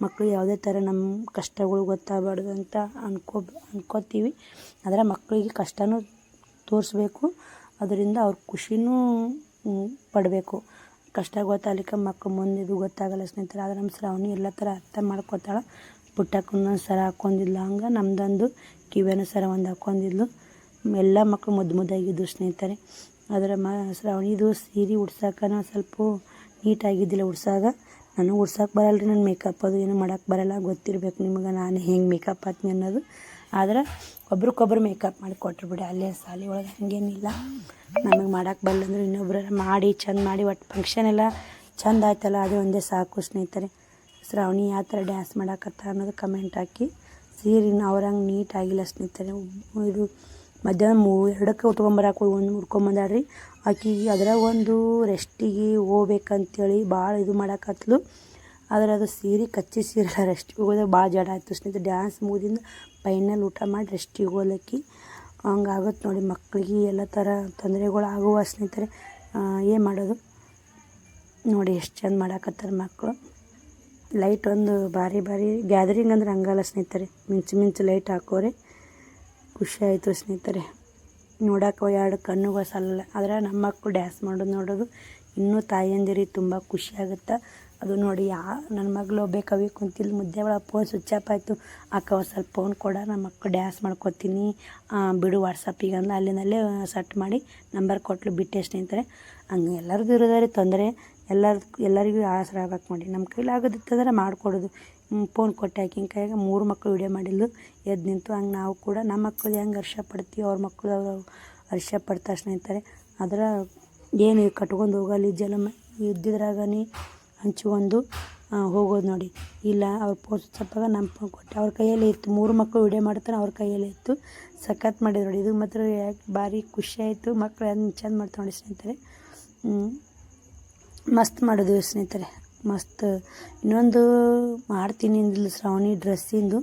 ಮಕ್ಕಳು ಯಾವುದೇ ಥರ ನಮ್ಮ ಕಷ್ಟಗಳು ಗೊತ್ತಾಗಬಾರ್ದು ಅಂತ ಅನ್ಕೋತೀವಿ. ಆದರೆ ಮಕ್ಕಳಿಗೆ ಕಷ್ಟನೂ ತೋರಿಸ್ಬೇಕು, ಅದರಿಂದ ಅವ್ರ ಖುಷಿನೂ ಪಡಬೇಕು. ಕಷ್ಟ ಗೊತ್ತಾಗಲಿಕ್ಕೆ ಮಕ್ಕಳು ಮುಂದೆ ಇದು ಗೊತ್ತಾಗಲ್ಲ ಸ್ನೇಹಿತರೆ. ಆದರೆ ನಮ್ಮ ಶ್ರಾವಣಿ ಎಲ್ಲ ಥರ ಅರ್ಥ ಮಾಡ್ಕೊತಾಳೆ. ಪುಟ್ಟಕ್ಕನ್ನೊಂದು ಸರ ಹಾಕ್ಕೊಂಡಿದ್ಲು, ಹಂಗೆ ನಮ್ದೊಂದು ಕಿವಿಯನ್ನು ಸರ ಒಂದು ಹಾಕ್ಕೊಂಡಿದ್ಲು. ಎಲ್ಲ ಮಕ್ಕಳು ಮುದ್ದಾಗಿದ್ದು ಸ್ನೇಹಿತರೆ. ಅದರ ಶ್ರಾವಣಿದು ಸೀರೆ ಉಡ್ಸೋಕೆ ಸ್ವಲ್ಪ ನೀಟಾಗಿದ್ದಿಲ್ಲ ಉಡ್ಸಾಗ. ನನಗೆ ಉಡ್ಸೋಕೆ ಬರಲ್ಲ ರೀ. ನನ್ನ ಮೇಕಪ್ ಅದು ಏನೂ ಮಾಡೋಕ್ಕೆ ಬರಲ್ಲ. ಗೊತ್ತಿರಬೇಕು ನಿಮಗೆ ನಾನು ಹೆಂಗೆ ಮೇಕಪ್ ಹಾಕ್ತೀನಿ ಅನ್ನೋದು. ಆದ್ರೆ ಒಬ್ರಿಗೊಬ್ರು ಮೇಕಪ್ ಮಾಡಿ ಕೊಟ್ಟರು ಬಿಡಿ. ಅಲ್ಲೇ ಸಾಲಿ ಒಳಗೆ ಹಂಗೇನಿಲ್ಲ. ನಮಗೆ ಮಾಡೋಕ್ಕೆ ಬರಲ್ಲ ಅಂದ್ರೆ ಇನ್ನೊಬ್ಬರ ಮಾಡಿ ಚಂದ ಮಾಡಿ ಒಟ್ಟು ಫಂಕ್ಷನ್ ಎಲ್ಲ ಚಂದ ಆಯ್ತಲ್ಲ, ಅದೇ ಒಂದೇ ಸಾಕು ಸ್ನೇಹಿತರೆ. ಶ್ರಾವಣಿ ಯಾವ ಥರ ಡ್ಯಾನ್ಸ್ ಮಾಡೋಕತ್ತ ಅನ್ನೋದು ಕಮೆಂಟ್ ಹಾಕಿ. ಸೀರೆನ ಅವ್ರಂಗೆ ನೀಟಾಗಿಲ್ಲ ಸ್ನೇಹಿತರೆ. ಇದು ಮಧ್ಯಾಹ್ನ 2ಕ್ಕೆ ಉಟ್ಕೊಂಬರಕ್ಕೆ ಒಂದು ಉಟ್ಕೊಂಬಂದಾಡ್ರಿ. ಆಕೆಗೆ ಅದ್ರಾಗ ಒಂದು ರೆಸ್ಟಿಗೆ ಹೋಗ್ಬೇಕಂತೇಳಿ ಭಾಳ ಇದು ಮಾಡಕತ್ಲು. ಆದರೆ ಅದು ಸೀರೆ ಕಚ್ಚಿ ಸೀರೆ ರೆಸ್ಟಿಗೆ ಹೋಗೋದಾಗ ಭಾಳ ಜಡ ಆಯಿತು ಸ್ನೇಹಿತರೆ. ಡ್ಯಾನ್ಸ್ ಮುಗಿದಿಂದ ಫೈನಲ್ ಊಟ ಮಾಡಿ ರೆಸ್ಟಿಗೆ ಹೋಗ್ಲಿಕ್ಕೆ ಹಂಗಾಗುತ್ತೆ ನೋಡಿ. ಮಕ್ಕಳಿಗೆ ಎಲ್ಲ ಥರ ತೊಂದರೆಗಳು ಆಗುವ ಸ್ನೇಹಿತರೆ. ಏನು ಮಾಡೋದು ನೋಡಿ, ಎಷ್ಟು ಚಂದ ಮಾಡಕತ್ತಾರೆ ಮಕ್ಕಳು. ಲೈಟ್ ಒಂದು ಭಾರಿ ಗ್ಯಾದರಿಂಗ್ ಅಂದ್ರೆ ಹಂಗಲ್ಲ ಸ್ನೇಹಿತರೆ. ಮಿಂಚು ಲೈಟ್ ಹಾಕೋರೆ ಖುಷಿ ಆಯಿತು ಸ್ನೇಹಿತರೆ. ನೋಡೋಕೆ 2 ಕಣ್ಣುಗಳು ಸಲ್ಲ. ಆದರೆ ನಮ್ಮ ಮಕ್ಕಳು ಡ್ಯಾನ್ಸ್ ನೋಡೋದು ಇನ್ನೂ ತಾಯಿಯಂದಿರಿಗೆ ತುಂಬ ಖುಷಿ ಆಗುತ್ತೆ. ಅದು ನೋಡಿ ನನ್ನ ಮಗಳು ಕವಿ ಕುಂತಿಲ್ಲ, ಮುದ್ದೆ ಒಳಗೆ ಫೋನ್ ಸ್ವಿಚ್ ಆಫ್ ಆಯಿತು. ಅಕ್ಕ ಒಂದು ಸ್ವಲ್ಪ ಫೋನ್ ಕೊಡ, ನಮ್ಮ ಮಕ್ಕಳು ಡ್ಯಾನ್ಸ್ ಮಾಡ್ಕೊತೀನಿ ಬಿಡು ವಾಟ್ಸಪ್ಪಿಗೆ ಅಂದ. ಅಲ್ಲಿಂದಲ್ಲೇ ಸಟ್ ಮಾಡಿ ನಂಬರ್ ಕೊಟ್ಲು, ಬಿಟ್ಟೆ ಸ್ನೇಹಿತರೆ. ಹಂಗೆ ಎಲ್ಲರಿಗೂ ಇರೋದಾರಿ ತೊಂದರೆ. ಎಲ್ಲರಿಗೂ ಆಸರ ಆಗ್ಬೇಕು ನೋಡಿ. ನಮ್ಮ ಕೈಲಿ ಆಗೋದಿತ್ತಂದ್ರೆ ಮಾಡಿಕೊಡೋದು. ಫೋನ್ ಕೊಟ್ಟೆ ಆಕಿನ ಕೈಯಾಗ 3 ಮಕ್ಕಳು ವಿಡಿಯೋ ಮಾಡಿದ್ಲು, ಎದ್ದು ನಿಂತು. ಹಂಗೆ ನಾವು ಕೂಡ ನಮ್ಮ ಮಕ್ಕಳು ಹೆಂಗೆ ಹರ್ಷ ಪಡ್ತೀವಿ ಅವ್ರ ಮಕ್ಕಳು ಹರ್ಷ ಪಡ್ತಾರೆ ಸ್ನೇಹಿತರೆ. ಅದರ ಏನು ಕಟ್ಕೊಂಡು ಹೋಗಲಿ ಜಲಮ ಇದ್ದಿದ್ರಾಗನಿ ಹಂಚ್ಕೊಂಡು ಹೋಗೋದು ನೋಡಿ. ಇಲ್ಲ ಅವ್ರ ಫೋನ್ ಸ್ವಿಚ್ಚಪ್ಪಾಗ ನಮ್ಮ ಫೋನ್ ಕೊಟ್ಟೆ. ಅವ್ರ ಕೈಯಲ್ಲೇ ಇತ್ತು. 3 ಮಕ್ಕಳು ವಿಡಿಯೋ ಮಾಡ್ತಾರೆ, ಅವ್ರ ಕೈಯಲ್ಲೇ ಇತ್ತು. ಸಖತ್ ಮಾಡಿದ್ರು ನೋಡಿ. ಇದು ಮಾತ್ರ ಭಾರಿ ಖುಷಿ ಆಯಿತು. ಮಕ್ಕಳು ಹೆಂಗೆ ಚಂದ ಮಾಡ್ತಾರೆ ನೋಡಿ ಸ್ನೇಹಿತರೆ. ಮಸ್ತ್ ಮಾಡಿದ್ವಿ ಸ್ನೇಹಿತರೆ, ಮಸ್ತ್. ಇನ್ನೊಂದು ಮಾಡ್ತೀನಿ ಅಂದಿಲ್ಲ ಶ್ರಾವಣಿ ಡ್ರೆಸ್ಸಿಂದು.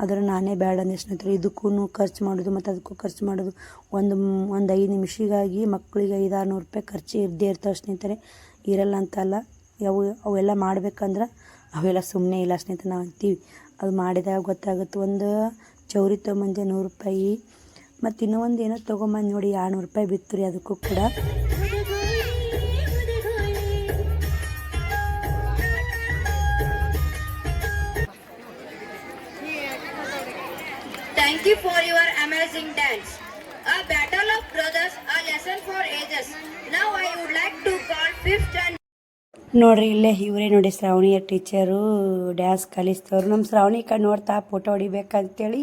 ಆದರೆ ನಾನೇ ಬೇಡ ಅಂದೆ ಸ್ನೇಹಿತರೆ. ಇದಕ್ಕೂ ಖರ್ಚು ಮಾಡೋದು ಮತ್ತು ಅದಕ್ಕೂ ಖರ್ಚು ಮಾಡೋದು. ಒಂದು 5 ನಿಮಿಷಗಾಗಿ ಮಕ್ಕಳಿಗೆ 500-600 ರೂಪಾಯಿ ಖರ್ಚು ಇದ್ದೇ ಇರ್ತಾವೆ ಸ್ನೇಹಿತರೆ. ಇರಲ್ಲ ಅಂತಲ್ಲ. ಅವೆಲ್ಲ ಮಾಡ್ಬೇಕಂದ್ರೆ ಅವೆಲ್ಲ ಸುಮ್ಮನೆ ಇಲ್ಲ ಸ್ನೇಹಿತರೆ ನಾವು ಅಂತೀವಿ. ಅದು ಮಾಡಿದಾಗ ಗೊತ್ತಾಗುತ್ತೆ. ಒಂದು ಚೌರಿ ತೊಗೊಂಬಂದೆ 100 ರೂಪಾಯಿ, ಮತ್ತು ಇನ್ನೂ ಒಂದು ಏನೋ ತೊಗೊಂಬಂದು ನೋಡಿ 200 ರೂಪಾಯಿ ಬಿತ್ತು ರೀ ಅದಕ್ಕೂ ಕೂಡ. Thank you for your amazing dance. A battle of brothers, a lesson for ages. Now I would like to call 5th and ನೋಡ್ರಿ ಇಲ್ಲೇ ಇವರೇ ನೋಡಿ ಶ್ರಾವಣಿಯ ಟೀಚರು ಡ್ಯಾನ್ಸ್ ಕಲಿಸ್ತವ್ರು. ನಮ್ಮ ಶ್ರಾವಣಿ ಕಡೆ ನೋಡ್ತಾ ಫೋಟೋ ಹೊಡಿಬೇಕಂತೇಳಿ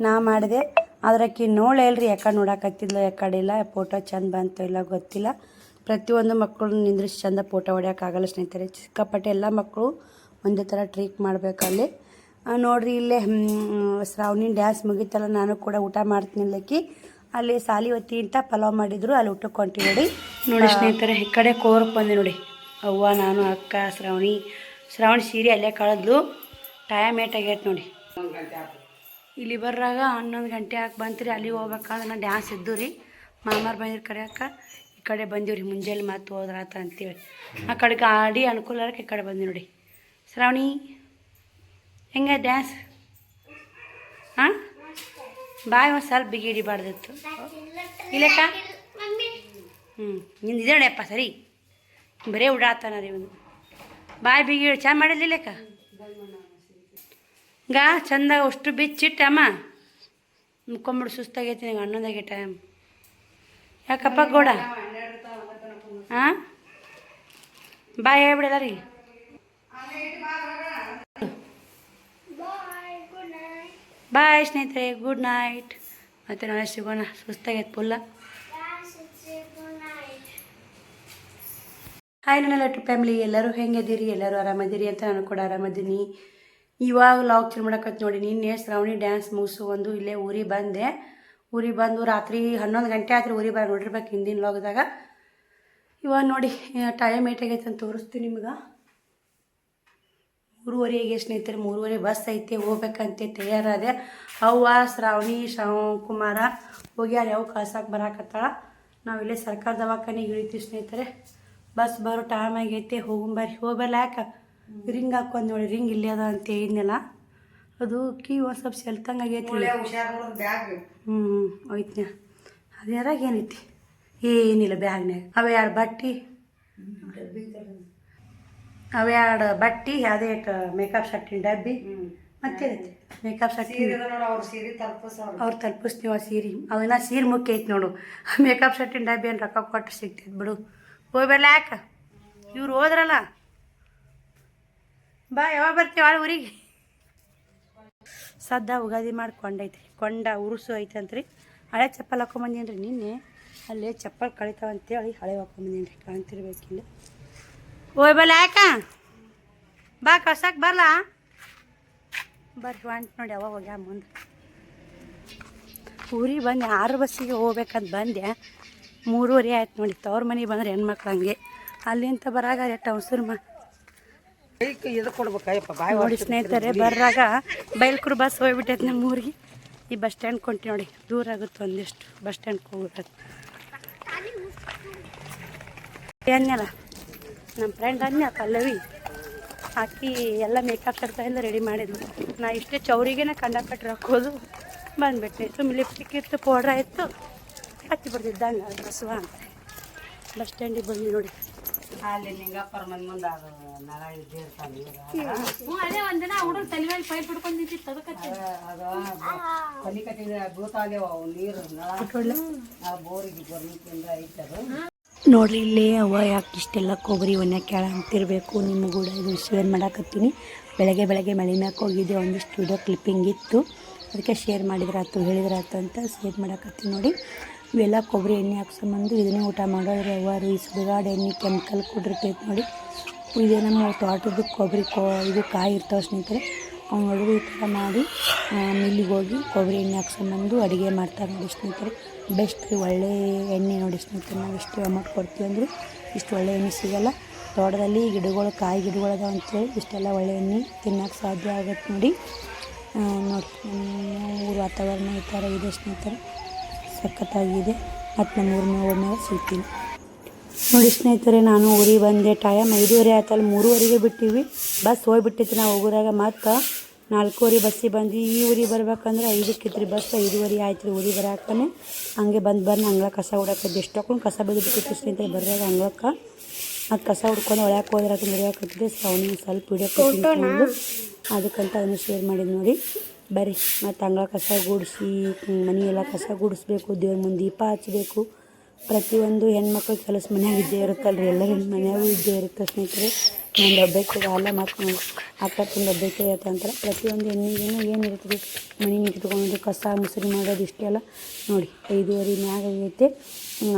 ನಾ ಮಾಡಿದೆ. ಅದ್ರಕ್ಕೆ ನೋಡೇ ಇಲ್ರಿ, ಯಾಕಡೆ ನೋಡಕತ್ತಿದ್ಲು ಯಾಕಡೆ ಇಲ್ಲ. ಫೋಟೋ ಚಂದ ಬಂತು ಇಲ್ಲ ಗೊತ್ತಿಲ್ಲ. ಪ್ರತಿಯೊಂದು ಮಕ್ಕಳು ನಿಂದ್ರಿಸಿ ಚಂದ ಫೋಟೋ ಹೊಡ್ಯೋಕ್ಕಾಗಲ್ಲ ಸ್ನೇಹಿತರೆ. ಸಿಕ್ಕಾಪಟ್ಟೆ ಎಲ್ಲ ಮಕ್ಕಳು ಒಂದೇ ಥರ ಟ್ರೀಕ್ ಮಾಡಬೇಕಲ್ಲಿ. ನೋಡ್ರಿ ಇಲ್ಲೇ ಶ್ರಾವಣಿ ಡ್ಯಾನ್ಸ್ ಮುಗಿತಲ್ಲ, ನಾನು ಕೂಡ ಊಟ ಮಾಡ್ತೀನಿಲ್ಲಕ್ಕಿ ಅಲ್ಲಿ ಸಾಲಿ ಹೊತ್ತಿ ಅಂತ ಪಲಾವ್ ಮಾಡಿದ್ರು, ಅಲ್ಲಿ ಊಟಕ್ಕೆ ಹೊಂಟಿ ನೋಡಿ ಸ್ನೇಹಿತರೆ. ಈ ಕಡೆ ಕೋರಕ್ಕೆ ಬಂದೆ ನೋಡಿ, ಅವ್ವ ನಾನು ಅಕ್ಕ ಶ್ರಾವಣಿ ಸೀರೆ ಅಲ್ಲೇ ಕಳೆದ್ಲು. ಟೈಮ್ ಏಟಾಗೈತೆ ನೋಡಿ, ಇಲ್ಲಿ ಬರ್ರಾಗ 11 ಗಂಟೆ ಹಾಕಿ ಬಂತು ರೀ. ಅಲ್ಲಿಗೆ ಹೋಗ್ಬೇಕಾದ್ರೆ ನಾನು ಡ್ಯಾನ್ಸ್ ಇದ್ದು ರೀ, ಮಾಮಾರು ಬಂದಿರು ಕರೆಯಕ್ಕ. ಈ ಕಡೆ ಬಂದೀವಿ ರೀ, ಮುಂಜಾನೆ ಮಾತು ಹೋದ್ರಾತ ಅಂತೇಳಿ. ಆ ಕಡೆ ಗಾಡಿ ಅನುಕೂಲ ಇರೋಕೆ ಈ ಕಡೆ ಬಂದಿ ನೋಡಿ. ಶ್ರಾವಣಿ ಹೆಂಗೆ ಡ್ಯಾನ್ಸ್? ಹಾಂ ಬಾಯ್ ಒಂದು ಸ್ವಲ್ಪ ಬಿಗಿ ಹಿಡಿಬಾರ್ದಿತ್ತು ಇಲ್ಲಕ್ಕ. ನಿಂದು ಇದೆ ನೋಡಿಯಪ್ಪ ಸರಿ, ಬರೀ ಉಡಾತಾನ ರೀ ಒಂದು. ಬಾಯ್ ಬಿಗಿ ಹಿಡಿ ಚಂದ ಮಾಡಿರ್ಲಿಲ್ಲಕ್ಕ. ಚಂದಾಗ ಅಷ್ಟು ಬಿಚ್ಚಿಟ್ಟಮ್ಮ ಮುಕ್ಕೊಂಬಿಡು. ಸುಸ್ತಾಗೈತಿ ನಿಂಗೆ 11 ಟೈಮ್. ಯಾಕಪ್ಪ ಗೋಡ? ಹಾಂ ಬಾಯ್ ಹೇಳ್ಬಿಡಲ್ಲ ರೀ. ಬಾಯ್ ಸ್ನೇಹಿತರೆ, ಗುಡ್ ನೈಟ್. ಮತ್ತು ನಾಳೆ ಸಿಗೋಣ. ಸುಸ್ತಾಗೈತೆ ಫುಲ್ಲ. ಹಾಯ್ ನನ್ನ ಲೆಟ್ರ್ ಫ್ಯಾಮಿಲಿ, ಎಲ್ಲರೂ ಹೆಂಗಿದ್ದೀರಿ? ಎಲ್ಲರೂ ಆರಾಮದಿರಿ ಅಂತ ನಾನು ಕೂಡ ಆರಾಮದೀನಿ. ಇವಾಗ ಲಾಗ್ ಚೇಂಜ್ ಮಾಡಕತ್ತು ನೋಡಿ. ನಿನ್ನೆ ಶ್ರಾವಣಿ ಡ್ಯಾನ್ಸ್ ಮುಗಿಸು ಒಂದು ಇಲ್ಲೇ ಊರಿಗೆ ಬಂದೆ. ಊರಿಗೆ ಬಂದು ರಾತ್ರಿ 11 ಗಂಟೆ ಆದ್ರೆ ಊರಿಗೆ ಬಂದು ನೋಡಿರ್ಬೇಕು ಹಿಂದಿನ ಲಾಗ್ದಾಗ. ಇವಾಗ ನೋಡಿ ಟೈಮ್ ಏಟಾಗೈತೆ ಅಂತ ತೋರಿಸ್ತೀನಿ ನಿಮ್ಗೆ. 3:30 ಸ್ನೇಹಿತರೆ, 3:30 ಬಸ್ ಐತೆ, ಹೋಗ್ಬೇಕಂತೆ ತಯಾರಾದೆ. ಅವ್ವ ಶ್ರಾವಣಿ ಕುಮಾರ ಹೋಗ್ಯಾರ, ಯಾವ ಕಳ್ಸಕ್ಕೆ ಬರಾಕತ್ತಾಳ. ನಾವಿಲ್ಲೇ ಸರ್ಕಾರ ದವಾಖಾನೆಗೆ ಇಳಿತೀವಿ ಸ್ನೇಹಿತರೆ. ಬಸ್ ಬರೋ ಟೈಮ್ ಆಗೈತೆ, ಹೋಗ್ಬರ್ಲ. ಯಾಕೆ ರಿಂಗ್ ಹಾಕೊಂಡು ನೋಡಿ, ರಿಂಗ್ ಇಲ್ಲೇ ಅದ ಅಂತ ಹೇಳಿದ್ನಲ್ಲ, ಅದು ಕೀ ಒಂದು ಸ್ವಲ್ಪ ಸೆಲ್ತಂಗೆ ಆಗೈತಿ. ಹೋಯ್ತನ ಅದ್ಯಾರಾಗ ಏನೈತಿ? ಏನಿಲ್ಲ ಬ್ಯಾಗ್ನಾಗ. ಅವೇ 2 ಬಟ್ಟೆ, ಅದೇ ಮೇಕಪ್ ಸಟ್ಟಿನ ಡಬ್ಬಿ, ಮತ್ತೆ ಮೇಕಪ್ ಸಟ್ಟಿ ಅವ್ರು ತಲುಪಿಸ್ತೀವಿ. ಆ ಸೀರೆ ಅವನ್ನ ಸೀರೆ ಮುಖ್ಯ ಐತಿ ನೋಡು. ಮೇಕಪ್ ಸಟ್ಟಿನ ಡಬ್ಬಿ ಏನು ರೊಕ್ಕ ಕೊಟ್ಟು ಸಿಗ್ತೈತಿ ಬಿಡು. ಹೋಗ್ಬೇಡ ಯಾಕೆ? ಇವ್ರು ಹೋದ್ರಲ್ಲ. ಬಾ, ಯಾವಾಗ ಬರ್ತೀವಿ ಆಳು ಊರಿಗೆ? ಸದ್ದ ಉಗಾದಿ ಮಾಡ್ಕೊಂಡೈತಿ, ಕೊಂಡ ಉರುಸು ಐತಂತ್ರಿ. ಹಳೆ ಚಪ್ಪಲ್ ಹಾಕೊಂಬಂದೀನಿ ರೀ ನಿನ್ನೆ. ಅಲ್ಲೇ ಚಪ್ಪಲ್ ಕಳಿತಾವಂತೇಳಿ ಹಳೆ ಹಾಕೊಂಬಂದೀನಿ ರೀ, ಕಾಣ್ತಿರ್ಬೇಕಿಲ್ಲ. ಹೋಗ್ಬಲ್ಲ ಯಾಕ? ಬಾ ಕಳ್ಸಕ್ಕೆ ಬರಲ್ಲ. ಬರ್ರಿ ಹೊಂಟು ನೋಡಿ, ಅವಾಗ ಹೋಗ್ಯಾ ಮುಂದೆ. ಊರಿಗೆ ಬಂದೆ 6 ಬಸ್ಸಿಗೆ ಹೋಗ್ಬೇಕಂತ ಬಂದೆ. 3:30 ಆಯ್ತು ನೋಡಿ. ತವ್ರ ಮನೆಗೆ ಬಂದ್ರೆ ಹೆಣ್ಮಕ್ಳು ಹಂಗೆ. ಅಲ್ಲಿಂದ ಬರಾಗ ಎಷ್ಟು ಅವಸರ ನೋಡಿ ಸ್ನೇಹಿತರೆ. ಬರ್ರಾಗ ಬೈಲ್ಕೂರು ಬಸ್ ಹೋಗ್ಬಿಟ್ಟೈತೆ ನಮ್ಮ ಊರಿಗೆ. ಈ ಬಸ್ ಸ್ಟ್ಯಾಂಡ್ ಕೊಂಟಿ ನೋಡಿ, ದೂರ ಆಗುತ್ತೆ ಒಂದಿಷ್ಟು. ಬಸ್ ಸ್ಟ್ಯಾಂಡ್ಗೆ ಹೋಗ್ಬಿಟ್ಟೈತೆ. ಅನ್ನಲ್ಲ ನಮ್ಮ ಫ್ರೆಂಡ್ ಅನ್ಯ ಪಲ್ಲವಿ ಹಾಕಿ ಎಲ್ಲ ಮೇಕಪ್ ಎಲ್ಲ ರೆಡಿ ಮಾಡಿದ್ಲು. ನಾ ಇಷ್ಟೇ ಚೌರಿಗೇನೆ ಕಂಡಪಟ್ಟು ಹಾಕೋದು ಬಂದುಬಿಟ್ಟೆ. ಸುಮ್ಮನೆ ಲಿಪ್ಸ್ಟಿಕ್ ಇತ್ತು, ಪೌಡ್ರ್ ಆಯಿತು, ಹಚ್ಚಿ ಬಿಡ್ತಿದ್ದಂಗೆ ಬಸವ ಅಂತ. ಬಸ್ ಸ್ಟ್ಯಾಂಡಿಗೆ ಬಂದು ನೋಡಿ. ಅಲ್ಲಿ ನಿಂಗಪ್ಪರ ಮನೆ ಮುಂದೆ ಅದು ನಳ ಇದ್ದಿರ್ತಾನೆ. ಅದೇ ಒಂದಿನ ಹುಡುಗ ತಲೆ ಮೇಲೆ ಪೈಪ್ ಹಿಡ್ಕೊಂಡಿದ್ದಿತ್ತು, ಅದಕ್ಕೆ ಅದು ತಲೆ ಕಟ್ಟಿದ ಬೂತಾಲೇವ ಅವು ನೀರು ನಳ ಬೋರಿಗೆ ಬರ್ಲಿಕ್ಕಿಂದ ಐತದು. ನೋಡ್ರಿ ಇಲ್ಲೇ ಅವ್ವ ಯಾಕೆ ಇಷ್ಟೆಲ್ಲ ಕೊಬ್ಬರಿ ಒನ್ನೆ ಕೆಳ ಅಂತಿರಬೇಕು. ನಿಮಗೂ ಕೂಡ ಇದು ಶೇರ್ ಮಾಡಾಕತ್ತೀನಿ. ಬೆಳಗ್ಗೆ ಮಳೆ ಮ್ಯಾಕೆ ಹೋಗಿದ್ದೆ, ಒಂದಿಷ್ಟು ವಿಡಿಯೋ ಕ್ಲಿಪ್ಪಿಂಗ್ ಇತ್ತು, ಅದಕ್ಕೆ ಶೇರ್ ಮಾಡಿದ್ರಾತು ಹೇಳಿದ್ರಾತು ಅಂತ ಶೇರ್ ಮಾಡಾಕತ್ತೀನಿ ನೋಡಿ. ಇವೆಲ್ಲ ಕೊಬ್ಬರಿ ಎಣ್ಣೆ ಹಾಕ್ಸೊಂಬಂದು ಇದನ್ನೇ ಊಟ ಮಾಡೋದ್ರೆ ಅವ್ವಾರು. ಈ ಸುಡುಗಾಡು ಎಣ್ಣೆ ಕೆಮಿಕಲ್ ಕೊಡಿರ್ತೈತೆ ನೋಡಿ. ಇದೇ ನಮ್ಮ ತೋಟದ ಕೊಬ್ಬರಿ ಇದು ಕಾಯಿ ಇರ್ತಾವೆ ಸ್ನೇಹಿತರೆ. ಅವ್ನು ಹೊಡೆದು ಈ ಥರ ಮಾಡಿ ಮಿಲ್ಲಿಗೆ ಹೋಗಿ ಕೊಬ್ಬರಿ ಎಣ್ಣೆ ಹಾಕ್ಸೊಂಬಂದು ಅಡುಗೆ ಮಾಡ್ತಾರೆ ನೋಡಿ ಸ್ನೇಹಿತರೆ. ಬೆಸ್ಟ್ ರೀ, ಒಳ್ಳೆ ಎಣ್ಣೆ ನೋಡಿ ಸ್ನೇಹಿತರೆ. ನಾವು ಎಷ್ಟು ಅಮೌಂಟ್ ಕೊಡ್ತೀವಿ ಅಂದರೂ ಇಷ್ಟು ಒಳ್ಳೆ ಎಣ್ಣೆ ಸಿಗೋಲ್ಲ. ತೋಟದಲ್ಲಿ ಗಿಡಗಳು, ಕಾಯಿ ಗಿಡಗಳದಾವ ಅಂತೇಳಿ ಇಷ್ಟೆಲ್ಲ ಒಳ್ಳೆ ಎಣ್ಣೆ ತಿನ್ನೋಕ್ಕೆ ಸಾಧ್ಯ ಆಗುತ್ತೆ ನೋಡಿ. ನೋಡಿ ಊರು ವಾತಾವರಣ ಈ ಥರ ಇದೆ ಸ್ನೇಹಿತರೆ, ಸಖತ್ತಾಗಿದೆ. ಮತ್ತು ನಮ್ಮ ಊರಿನ ಸಿಗ್ತೀನಿ. ನೋಡಿ ಸ್ನೇಹಿತರೆ, ನಾನು ಊರಿಗೆ ಬಂದೆ. ಟೈಮ್ 5:30 ಆಯ್ತಲ್ಲ, 3:15 ಬಿಟ್ಟಿವಿ. ಬಸ್ ಹೋಗ್ಬಿಟ್ಟಿತ್ತು. ನಾವು ಹೋಗೋರಾಗ ಮತ್ತು 4:15 ಬಸ್ಸಿಗೆ ಬಂದ್ವಿ. ಈ ಊರಿಗೆ ಬರ್ಬೇಕಂದ್ರೆ 5ಕ್ಕೆ ರೀ ಬಸ್. 5:30 ಆಯ್ತು ರೀ ಊರಿಗೆ ಬರಾಕನೆ. ಹಂಗೆ ಬಂದು ಅಂಗಳ ಕಸ ಹುಡಕದ್ದು ಎಷ್ಟೊಂದು ಕಸ ಬಿದ್ದುಬಿಟ್ಟಿತ್ತು ಸ್ನೇಹಿತರೆ ಬರ್ರಾಗ ಅಂಗಳಕ್ಕೆ. ಮತ್ತು ಕಸ ಹುಡ್ಕೊಂಡು ಒಳಕ್ಕೆ ಹೋದ್ರೆ ಅದನ್ನು ಹಿಡಿಯಾಕತ್ತಿದ್ದೆ. ಅವನಿಗೆ ಸ್ವಲ್ಪ ಹಿಡಿಯೋಕೆ ಅದಕ್ಕಂತ ಅದನ್ನು ಶೇರ್ ಮಾಡಿದ್ದು ನೋಡಿ. ಬರ್ರಿ ಮತ್ತು ಅಂಗಳ ಕಸ ಗುಡಿಸಿ ಮನೆಯೆಲ್ಲ ಕಸ ಗುಡಿಸ್ಬೇಕು, ದೇವ್ರ ಮುಂದೆ ದೀಪ ಹಚ್ಚಬೇಕು. ಪ್ರತಿಯೊಂದು ಹೆಣ್ಮಕ್ಳು ಕೆಲಸ ಮನ್ಯಾಗ ಇದ್ದೇ ಇರುತ್ತಲ್ಲ ರೀ, ಎಲ್ಲರ ಮನ್ಯಾಗೂ ಇದ್ದೇ ಇರುತ್ತೆ ಸ್ನೇಹಿತರೆ. ಒಂದು ಒಬ್ಬಕ್ಕೆ ಅಲ್ಲ ಮತ್ತು ಅಕ್ಕಪ್ಪಂದು ಒಬ್ಬಕ್ಕೆ ಇರತ್ತಂತಾರೆ. ಪ್ರತಿಯೊಂದು ಹೆಣ್ಣಿಗೇನು ಏನಿರ್ತದೆ, ಮನೆ ಇಟ್ಕೊಂಡು ಕಸ ಮುಸುರಿ ಮಾಡೋದು ಇಷ್ಟೆಲ್ಲ ನೋಡಿ. 5:30 ಮ್ಯಾಗ ಆಗೈತೆ.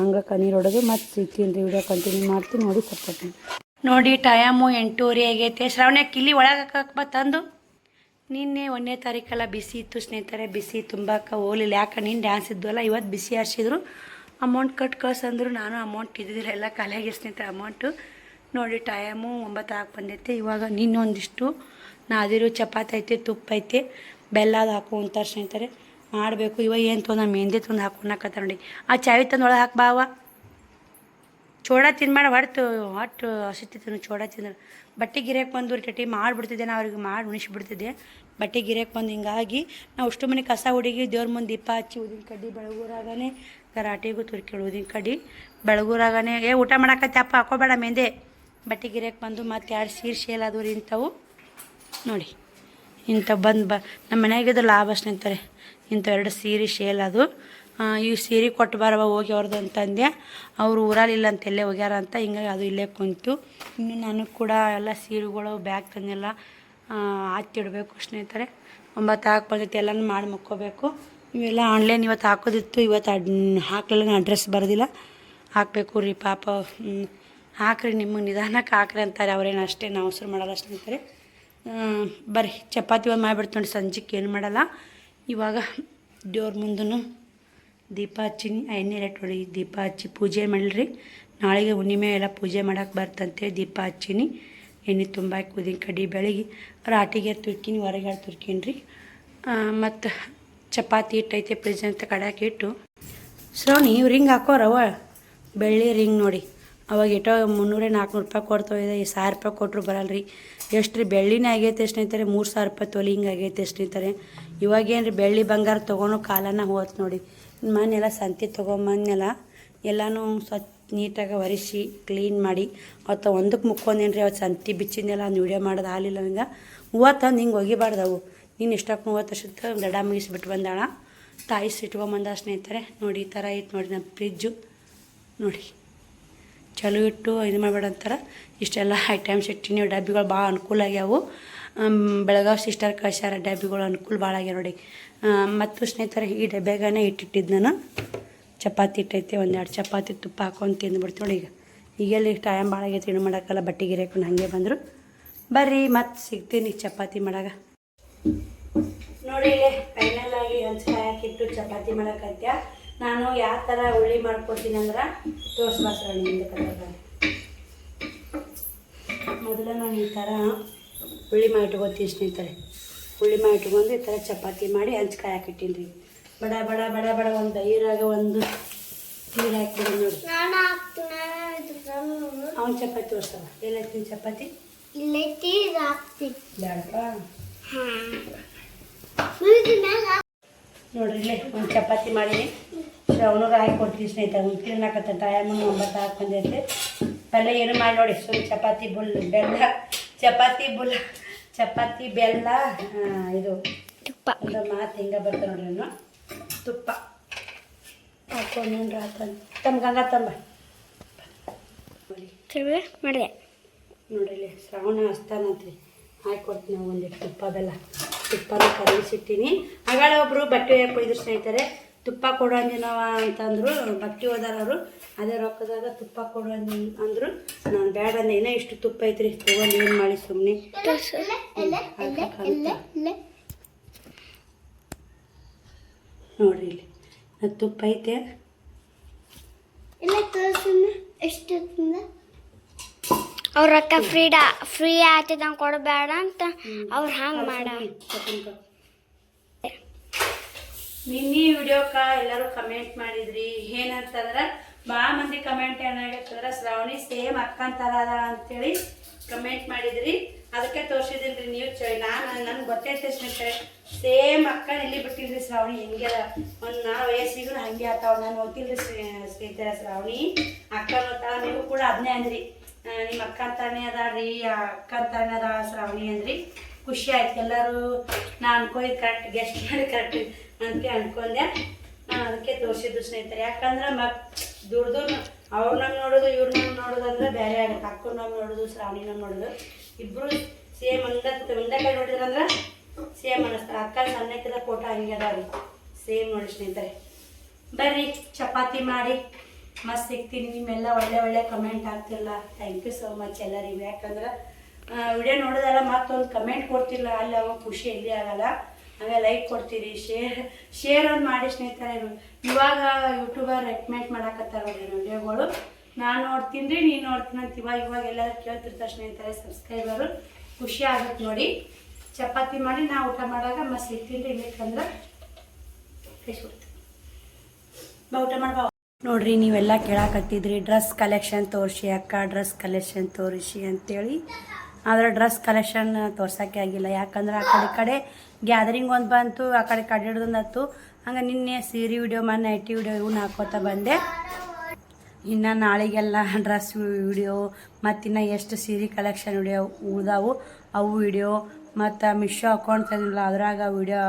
ಅಂಗಳಕ್ಕೆ ನೀರು ಹೊಡೋದು ಮತ್ತು ಸಿಗ್ತೀನಿ ರೀ. ವಿಡಿಯೋ ಕಂಟಿನ್ಯೂ ಮಾಡ್ತೀನಿ ನೋಡಿ, ಸಪೋರ್ಟ್ ನೋಡಿ. ಟೈಮು 8:30 ಆಗೈತೆ. ಶ್ರಾವಣ್ಯಕ್ಕೆ ಇಲ್ಲಿ ಒಳಗೆ ಹಾಕಕ್ಕೆ ತಂದು ನಿನ್ನೆ 1ನೇ ತಾರೀಕೆಲ್ಲ ಬಿಸಿ ಇತ್ತು ಸ್ನೇಹಿತರೆ. ಬಿಸಿ ತುಂಬಾಕ ಹೋಗಲಿಲ್ಲ, ಯಾಕೆ ನೀನು ಡ್ಯಾನ್ಸ್ ಇದ್ವಲ್ಲ. ಇವತ್ತು ಬಿಸಿ ಹರಿಸಿದ್ರು, ಅಮೌಂಟ್ ಕಳ್ಸಂದ್ರು. ನಾನು ಅಮೌಂಟ್ ಇದ್ದಿದ್ದಿಲ್ಲ, ಎಲ್ಲ ಖಾಲಿಯಾಗಿ ಸ್ನೇಹಿತರೆ ಅಮೌಂಟು ನೋಡಿ. ಟೈಮು 9 ಆಗಿ ಬಂದೈತೆ. ಇವಾಗ ನಿನ್ನೊಂದಿಷ್ಟು ನಾದಿರು ಚಪಾತಿ ಐತೆ, ತುಪ್ಪ ಐತೆ, ಬೆಲ್ಲ ಅದು ಹಾಕೊಂತಾರೆ ಸ್ನೇಹಿತರೆ. ಮಾಡಬೇಕು. ಇವಾಗ ಏನು ತೊಂದು ಮೆಹಂದಿ ತಂದು ಹಾಕೊಳಕತ್ತ ನೋಡಿ. ಆ ಚಾವಿ ತಂದು ಒಳಗೆ ಹಾಕಿ ಬಾವ. ಚೋಡ ತಿನ್ಮಾಡ ಹೊಟ್ಟು ಹಸಿತಿತ್ತು ಚೋಡ ತಿಂದ್ರೆ. ಬಟ್ಟೆ ಗಿರಿಯಕ್ಕೆ ಬಂದು ಟಟಿ ಮಾಡಿಬಿಡ್ತಿದ್ದೆ. ನಾ ಅವ್ರಿಗೆ ಮಾಡಿ ಉಣಿಸ್ಬಿಡ್ತಿದ್ದೆ. ಬಟ್ಟೆ ಗಿರಿಯಕ್ಕೆ ಬಂದು ಹಿಂಗಾಗಿ ನಾವು ಅಷ್ಟು ಮನೆ ಕಸ ಹುಡುಗಿ ದೇವ್ರ ಮುಂದೆ ದೀಪ ಹಚ್ಚಿ ಊದಿನ ಕಡ್ಡಿ ಬೆಳಗೂರಾಗನೇ ಗರಾಟೆಗೂ ತುರ್ಕೇಳಿ ಊದಿನ ಕಡ್ಡಿ ಬೆಳಗೂರಾಗನೇ ಊಟ ಮಾಡಕತ್ತಪ್ಪ ಹಾಕೋಬೇಡ ಮೆಂದೆ. ಬಟ್ಟೆ ಗಿರಿಯಕ್ಕೆ ಬಂದು ಮತ್ತು 2 ಸೀರೆ ಶೇಲ್ ಆದವು ರೀ ಇಂಥವು ನೋಡಿ. ಇಂಥ ನಮ್ಮ ಮನೆಯಾಗಿದ್ದು ಲಾಭ ಸ್ನೇಹಿತರೆ. ಇಂಥ 2 ಸೀರೆ ಶೇಲ್ ಅದು. ಈ ಸೀರೆ ಕೊಟ್ಟು ಬರವ ಹೋಗಿ ಅವ್ರದ್ದು ಅಂತಂದೆ. ಅವರು ಊರಲ್ಲಿಲ್ಲ ಅಂತ ಎಲ್ಲೇ ಹೋಗ್ಯಾರ ಅಂತ, ಹಿಂಗಾಗಿ ಅದು ಇಲ್ಲೇ ಕುಂತು. ಇನ್ನು ನನಗೆ ಕೂಡ ಎಲ್ಲ ಸೀರೆಗಳು ಬ್ಯಾಗ್ ತಂದೆಲ್ಲ ಹಾಕಿಡಬೇಕು ಸ್ನೇಹಿತರೆ. 9 ಹಾಕಿ ಬಂದೈತೆ. ಎಲ್ಲನೂ ಮಾಡಿ ಮುಕ್ಕೋಬೇಕು. ಇವೆಲ್ಲ ಆನ್ಲೈನ್ ಇವತ್ತು ಹಾಕೋದಿತ್ತು. ಇವತ್ತು ಹಾಕ್ಲಿಲ್ಲ, ಅಡ್ರೆಸ್ ಬರೋದಿಲ್ಲ. ಹಾಕಬೇಕು ರೀ ಪಾಪ. ಹಾಕ್ರಿ, ನಿಮಗೆ ನಿಧಾನಕ್ಕೆ ಹಾಕ್ರಿ ಅಂತಾರೆ ಅವ್ರೇನು. ಅಷ್ಟೇ ನಾವು ಅವಸರ ಮಾಡಲ್ಲ ಸ್ನೇಹಿತರೆ. ಬರ್ರಿ ಚಪಾತಿ ಒಂದು ಮಾಡಿಬಿಡ್ತು ನೋಡಿ. ಸಂಜೆಗೆ ಏನು ಮಾಡಲ್ಲ. ಇವಾಗ ದೇವ್ರ ಮುಂದೂ ದೀಪ ಹಚ್ಚಿನಿ. ಎಣ್ಣೆ ರೇಟ್ ದೀಪ ಹಚ್ಚಿ ಪೂಜೆ ಮಾಡಿಲ್ರಿ. ನಾಳೆಗೆ ಹುಣ್ಣಿಮೆ ಎಲ್ಲ ಪೂಜೆ ಮಾಡೋಕೆ ಬರ್ತಂತೆ. ದೀಪ ಹಚ್ಚಿನಿ, ಎಣ್ಣೆ ತುಂಬಾಕಿ ಊದಿನ ಕಡ್ಡಿ ಬೆಳಗ್ಗೆ ರಾಟಿಗೆ ತುರ್ಕಿನಿ, ಹೊರಗೆ ತುರ್ಕಿನಿ ರೀ. ಮತ್ತು ಚಪಾತಿ ಹಿಟ್ಟೈತೆ ಫ್ರಿಜ್ ಅಂತ ಕಡಾಕಿ ಇಟ್ಟು. ಶ್ರವಣಿ ರಿಂಗ್ ಹಾಕೋರವ ಬೆಳ್ಳಿ ರಿಂಗ್ ನೋಡಿ. ಅವಾಗ ಇಟ್ಟೋ 300-400 ರೂಪಾಯಿ ಕೊಡ್ತಾವೆ. 1000 ರೂಪಾಯಿ ಕೊಟ್ಟರು ಬರಲ್ರಿ. ಎಷ್ಟು ರೀ ಬೆಳ್ಳಿನೇ ಆಗೈತೆ ಸ್ನೇಹಿತರೆ. 3000 ರೂಪಾಯಿ ತೊಲಿ ಹಿಂಗೆ ಆಗೈತೆ ಸ್ನೇಹಿತರೆ. ಇವಾಗೇನು ರೀ ಬೆಳ್ಳಿ ಬಂಗಾರ ತೊಗೊಂಡು ಕಾಲನ ಹೋಯ್ತು ನೋಡಿ. ಮನೆಲ್ಲ ಸಂತೆ ತೊಗೊಂಬಂದೆಲ್ಲ ಎಲ್ಲನೂ ನೀಟಾಗಿ ಒರೆಸಿ ಕ್ಲೀನ್ ಮಾಡಿ ಅವತ್ತು ಒಂದಕ್ಕೆ ಮುಕ್ಕೊಂದೇನು ರೀ. ಅವತ್ತು ಸಂತೆ ಬಿಚ್ಚಿದ್ದೆಲ್ಲ ಒಂದು ವೀಡಿಯೋ ಮಾಡೋದು ಆಗಲಿಲ್ಲ ನಂಗೆ. ತಂದು ಹಿಂಗೆ ಒಗಿಬಾರ್ದವು. ನೀನು ಇಷ್ಟಕ್ಕೆ 30 ವರ್ಷದ ದಡ ಮುಗಿಸ್ಬಿಟ್ಟು ಬಂದಾಳ. ತಾಯಿ ಇಟ್ಕೊಂಬಂದ ಸ್ನೇಹಿತರೆ ನೋಡಿ. ಈ ಥರ ಐತೆ ನೋಡಿ ನಮ್ಮ ಫ್ರಿಜ್ಜು ನೋಡಿ. ಚಲೋ ಇಟ್ಟು ಇದು ಮಾಡಬೇಡ ಅಂತಾರೆ. ಇಷ್ಟೆಲ್ಲ ಐಟಮ್ಸ್ ಇಟ್ಟಿನಿ. ಡಬ್ಬಿಗಳು ಭಾಳ ಅನುಕೂಲ ಆಗ್ಯಾವು. ಬೆಳಗಾವಿ ಸಿಸ್ಟರ್ ಕಳ್ಸ್ಯಾರ ಡಬ್ಬಿಗಳು, ಅನುಕೂಲ ಭಾಳ ಆಗ್ಯಾವ ನೋಡಿ. ಮತ್ತು ಸ್ನೇಹಿತರೆ ಈ ಡಬ್ಬ್ಯಾಗನೇ ಇಟ್ಟಿಟ್ಟಿದ್ದು ನಾನು. ಚಪಾತಿ ಇಟ್ಟೈತೆ, 1-2 ಚಪಾತಿ ತುಪ್ಪ ಹಾಕೊಂಡು ತಿಂದುಬಿಡ್ತು ನೋಡಿ. ಈಗೆಲ್ಲಿ ಟೈಮ್ ಭಾಳ ಆಗೈತೆ, ಏನು ಮಾಡೋಕ್ಕಲ್ಲ. ಬಟ್ಟೆ ಗಿರಿಯಕೊಂಡು ಹಾಗೆ ಬಂದರು. ಬರ್ರಿ ಮತ್ತು ಸಿಗ್ತೀನಿ ಚಪಾತಿ ಮಾಡಾಗ ನೋಡಿ. ಇಲ್ಲೇ ಫೈನಲಾಗಿ ಹಂಚ್ಕಾಯಿ ಹಾಕಿಟ್ಟು ಚಪಾತಿ ಮಾಡೋಕ್ಕಂತ್ಯ. ನಾನು ಯಾವ ಥರ ಉಳ್ಳಿ ಮಾಡ್ಕೊತೀನಿ ಅಂದ್ರೆ ತೋರಿಸ್ಬಾರ್ದು ನಿಂದು ಕಡೆ. ಮೊದಲು ನಾನು ಈ ಥರ ಉಳ್ಳಿ ಮಾಡಿ ಇಟ್ಕೊತೀನಿ ಸ್ನೇಹಿತರೆ. ಉಳ್ಳಿ ಮಾಡಿ ಇಟ್ಕೊಂಡು ಈ ಥರ ಚಪಾತಿ ಮಾಡಿ ಹಂಚ್ಕಾಯಿ ಹಾಕಿಟ್ಟಿನಿ ರೀ. ಬಡ ಬಡ ಬಡ ಬಡ ಒಂದು ಐರಾಗ ಒಂದು ನೀರು ಹಾಕಿದ್ದೀನಿ ನೋಡಿ. ಅವ್ನು ಚಪಾತಿ ತೋರಿಸ್ತವ. ಎಲ್ಲೈತೀನಿ ಚಪಾತಿ ಬೇಡಪ್ಪ ನೋಡ್ರಿ. ಇಲ್ಲೇ ಒಂದು ಚಪಾತಿ ಮಾಡೀನಿ. ಅವನಿಗೆ ಹಾಕಿ ಕೊಡ್ತೀನಿ ಸ್ನೇಹಿತರೆ. ಉಂಟಿನ ಹಾಕತ್ತೆ. ಟೈಮು 9 ಹಾಕಿ ಬಂದೈತೆ. ಪಲ್ಯ ಏನು ಮಾಡಿ ನೋಡಿ. ಸುಮ್ಮನೆ ಚಪಾತಿ ಬೆಲ್ಲ ಇದು ತುಪ್ಪ. ಒಂದು ಮಾತು ಹಿಂಗೆ ಬರ್ತಾ ನೋಡ್ರಿ. ನಾನು ತುಪ್ಪ ಹಾಕೊಂಡು ತಮ್ಮ ಗಂಗಾ ತಂಬ ಮಾಡಿದೆ ನೋಡ್ರಿ. ಇಲ್ಲಿ ಶ್ರಾವಣ ಹಸ್ತಾನಂತ್ರಿ. ಹಾಕಿ ಕೊಡ್ತೀನಿ ನಾವು ಒಂದಿಟ್ಟು ತುಪ್ಪ ಬೆಲ್ಲ. ತುಪ್ಪನ ಕಲಿಸಿಟ್ಟಿನಿ. ಆಗಾಳೆ ಒಬ್ಬರು ಬಟ್ಟೆ ಒಯ್ದ್ರು ಸ್ನೇಹಿತರೆ. ತುಪ್ಪ ಕೊಡು ಅಂದಿನವ ಅಂತಂದರು. ಬಟ್ಟೆ ಹೋದಾರವರು. ಅದೇ ರೊಕ್ಕದಾಗ ತುಪ್ಪ ಕೊಡು ಅಂದರು. ನಾನು ಬೇಡ ಅಂದೆ. ಇನ್ನೂ ಇಷ್ಟು ತುಪ್ಪ ಐತ್ರಿ, ತೊಗೊಂಡು ಏನು ಮಾಡಿ ಸುಮ್ಮನೆ ನೋಡ್ರಿ. ಇಲ್ಲಿ ತುಪ್ಪ ಐತೆ. ಎಷ್ಟು ಅವ್ರ ರೊಕ್ಕ ಫ್ರೀ ಆಯ್ತು ನಂಗೆ ಕೊಡಬೇಡ ಅಂತ ಅವ್ರು ಹಂಗೆ ಮಾಡ. ನಿನ್ನೆ ವಿಡಿಯೋಕ್ಕೆ ಎಲ್ಲರೂ ಕಮೆಂಟ್ ಮಾಡಿದ್ರಿ ಏನಂತಂದ್ರೆ ಭಾಳ ಮಂದಿ ಕಮೆಂಟ್ ಏನಾಗತ್ತಂದ್ರೆ ಶ್ರಾವಣಿ ಸೇಮ್ ಅಕ್ಕನ ಥರ ಅದ ಅಂತೇಳಿ ಕಮೆಂಟ್ ಮಾಡಿದ್ರಿ. ಅದಕ್ಕೆ ತೋರಿಸಿದ್ದೀನಿ ರೀ ನೀವು ನಾನು ನನ್ಗೆ ಗೊತ್ತೈತೆ ಸ್ನೇಹಿತರೆ, ಸೇಮ್ ಅಕ್ಕನ ಇಲ್ಲಿ ಬಿಟ್ಟಿಲ್ರಿ ಶ್ರಾವಣಿ ಹಿಂಗೆ ಅದ. ಒಂದು ನಾ ವಯಸ್ಸಿಗೂ ಹಾಗೆ ಆತಾವ. ನಾನು ಓದ್ತಿಲ್ರಿ ಸ್ನೇಹಿತರೆ, ಶ್ರಾವಣಿ ಅಕ್ಕನ ಓದ್ತಾಳ. ನೀವು ಕೂಡ ಅದನ್ನೇ ಅಂದ್ರಿ, ನಿಮ್ಮ ಅಕ್ಕ ಅಂತಾನೆ ಅದಾಳ್ರಿ, ಅಕ್ಕ ಅಂತಾನೆ ಅದ ಶ್ರಾವಣಿ ಅಂದ್ರಿ. ಖುಷಿ ಆಯ್ತು. ಎಲ್ಲರೂ ನಾ ಅನ್ಕೊಂಡಿದ್ದು ಕರೆಕ್ಟ್ ಗೆಸ್ಟ್ ಮಾಡಿ ಕರೆಕ್ಟ್ ಅಂತ ಅನ್ಕೊಂಡೆ. ನಾನು ಅದಕ್ಕೆ ತೋರಿಸಿದ್ದು ಸ್ನೇಹಿತರೆ. ಯಾಕಂದ್ರೆ ದೂರ ಅವ್ರು ನಮ್ಮ ನೋಡೋದು ಇವ್ರು ನಮ್ಮ ನೋಡೋದು ಅಂದ್ರೆ ಬೇರೆ ಆಗುತ್ತೆ. ಅಕ್ಕ ನಮ್ಮ ನೋಡೋದು ಶ್ರಾವಣಿ ನಮ್ಮ ನೋಡೋದು ಇಬ್ಬರು ಸೇಮ್ ಒಂದೇ ಕೈ ನೋಡಿದ್ರಂದ್ರೆ ಸೇಮ್ ಅನ್ನಿಸ್ತಾರೆ. ಅಕ್ಕ ಸಣ್ಣಕ್ಕಿದ ಫೋಟೋ ಹಂಗೆ ಅದಾವ್ರಿ, ಸೇಮ್ ನೋಡಿ ಸ್ನೇಹಿತರೆ. ಬರ್ರಿ ಚಪಾತಿ ಮಾಡಿ ಮಸ್ತ್ ಸಿಗ್ತೀನಿ. ನಿಮ್ಮೆಲ್ಲ ಒಳ್ಳೆ ಕಮೆಂಟ್ ಆಗ್ತಿಲ್ಲ. ಥ್ಯಾಂಕ್ ಯು ಸೋ ಮಚ್ ಎಲ್ಲರಿಗೂ. ಯಾಕಂದ್ರೆ ವಿಡಿಯೋ ನೋಡೋದಲ್ಲ ಮತ್ತೊಂದು ಕಮೆಂಟ್ ಕೊಡ್ತಿಲ್ಲ, ಅಲ್ಲಿ ಅವಾಗ ಖುಷಿ ಎಲ್ಲಿ ಆಗಲ್ಲ. ಆಮೇಲೆ ಲೈಕ್ ಕೊಡ್ತೀರಿ, ಶೇರ್ ಒಂದು ಮಾಡಿ ಸ್ನೇಹಿತರೆ. ಇವಾಗ ಯೂಟ್ಯೂಬರ್ ರೆಕಮೆಂಡ್ ಮಾಡಕತ್ತಾರ ವಿಡಿಯೋಗಳು. ನಾನು ನೋಡ್ತೀನಿ ರೀ, ನೀನು ನೋಡ್ತೀನಿ ಅಂತ ಇವಾಗ ಎಲ್ಲರೂ ಕೇಳ್ತಿರ್ತಾರೆ ಸ್ನೇಹಿತರೆ ಸಬ್ಸ್ಕ್ರೈಬರು. ಖುಷಿ ಆಗುತ್ತೆ ನೋಡಿ. ಚಪಾತಿ ಮಾಡಿ ನಾ ಊಟ ಮಾಡಾಗ ಮಸ್ತ್ ಸಿಗ್ತೀನಿ ರೀ. ಇಲ್ಲಕ್ಕಂದ್ರೆ ಬಾ ಊಟ ಮಾಡ್ಬಾ. ನೋಡ್ರಿ ನೀವೆಲ್ಲ ಕೇಳಾಕತ್ತಿದ್ರಿ ಡ್ರೆಸ್ ಕಲೆಕ್ಷನ್ ತೋರಿಸಿ ಅಕ್ಕ, ಡ್ರೆಸ್ ಕಲೆಕ್ಷನ್ ತೋರಿಸಿ ಅಂತೇಳಿ. ಆದರೆ ಡ್ರೆಸ್ ಕಲೆಕ್ಷನ್ ತೋರ್ಸೋಕ್ಕೆ ಆಗಿಲ್ಲ. ಯಾಕಂದ್ರೆ ಆ ಕಡೆ ಗ್ಯಾದರಿಂಗ್ ಒಂದು ಬಂತು, ಆ ಕಡೆ ಹಿಡ್ದೊಂದು ಹತ್ತು. ಹಂಗೆ ನಿನ್ನೆ ಸೀರೆ ವಿಡಿಯೋ ನೈಟಿ ವಿಡಿಯೋ ಇವನ್ನ ಹಾಕೋತಾ ಬಂದೆ. ಇನ್ನು ನಾಳೆಗೆಲ್ಲ ಡ್ರೆಸ್ ವಿಡಿಯೋ ಮತ್ತು ಎಷ್ಟು ಸೀರೆ ಕಲೆಕ್ಷನ್ ವಿಡಿಯೋ ಉಳ್ದಾವು ಅವು ವಿಡಿಯೋ ಮತ್ತು ಮಿಶೋ ಅಕೌಂಟ್ ತಂದಿಲ್ಲ ಅದ್ರಾಗ ವಿಡಿಯೋ.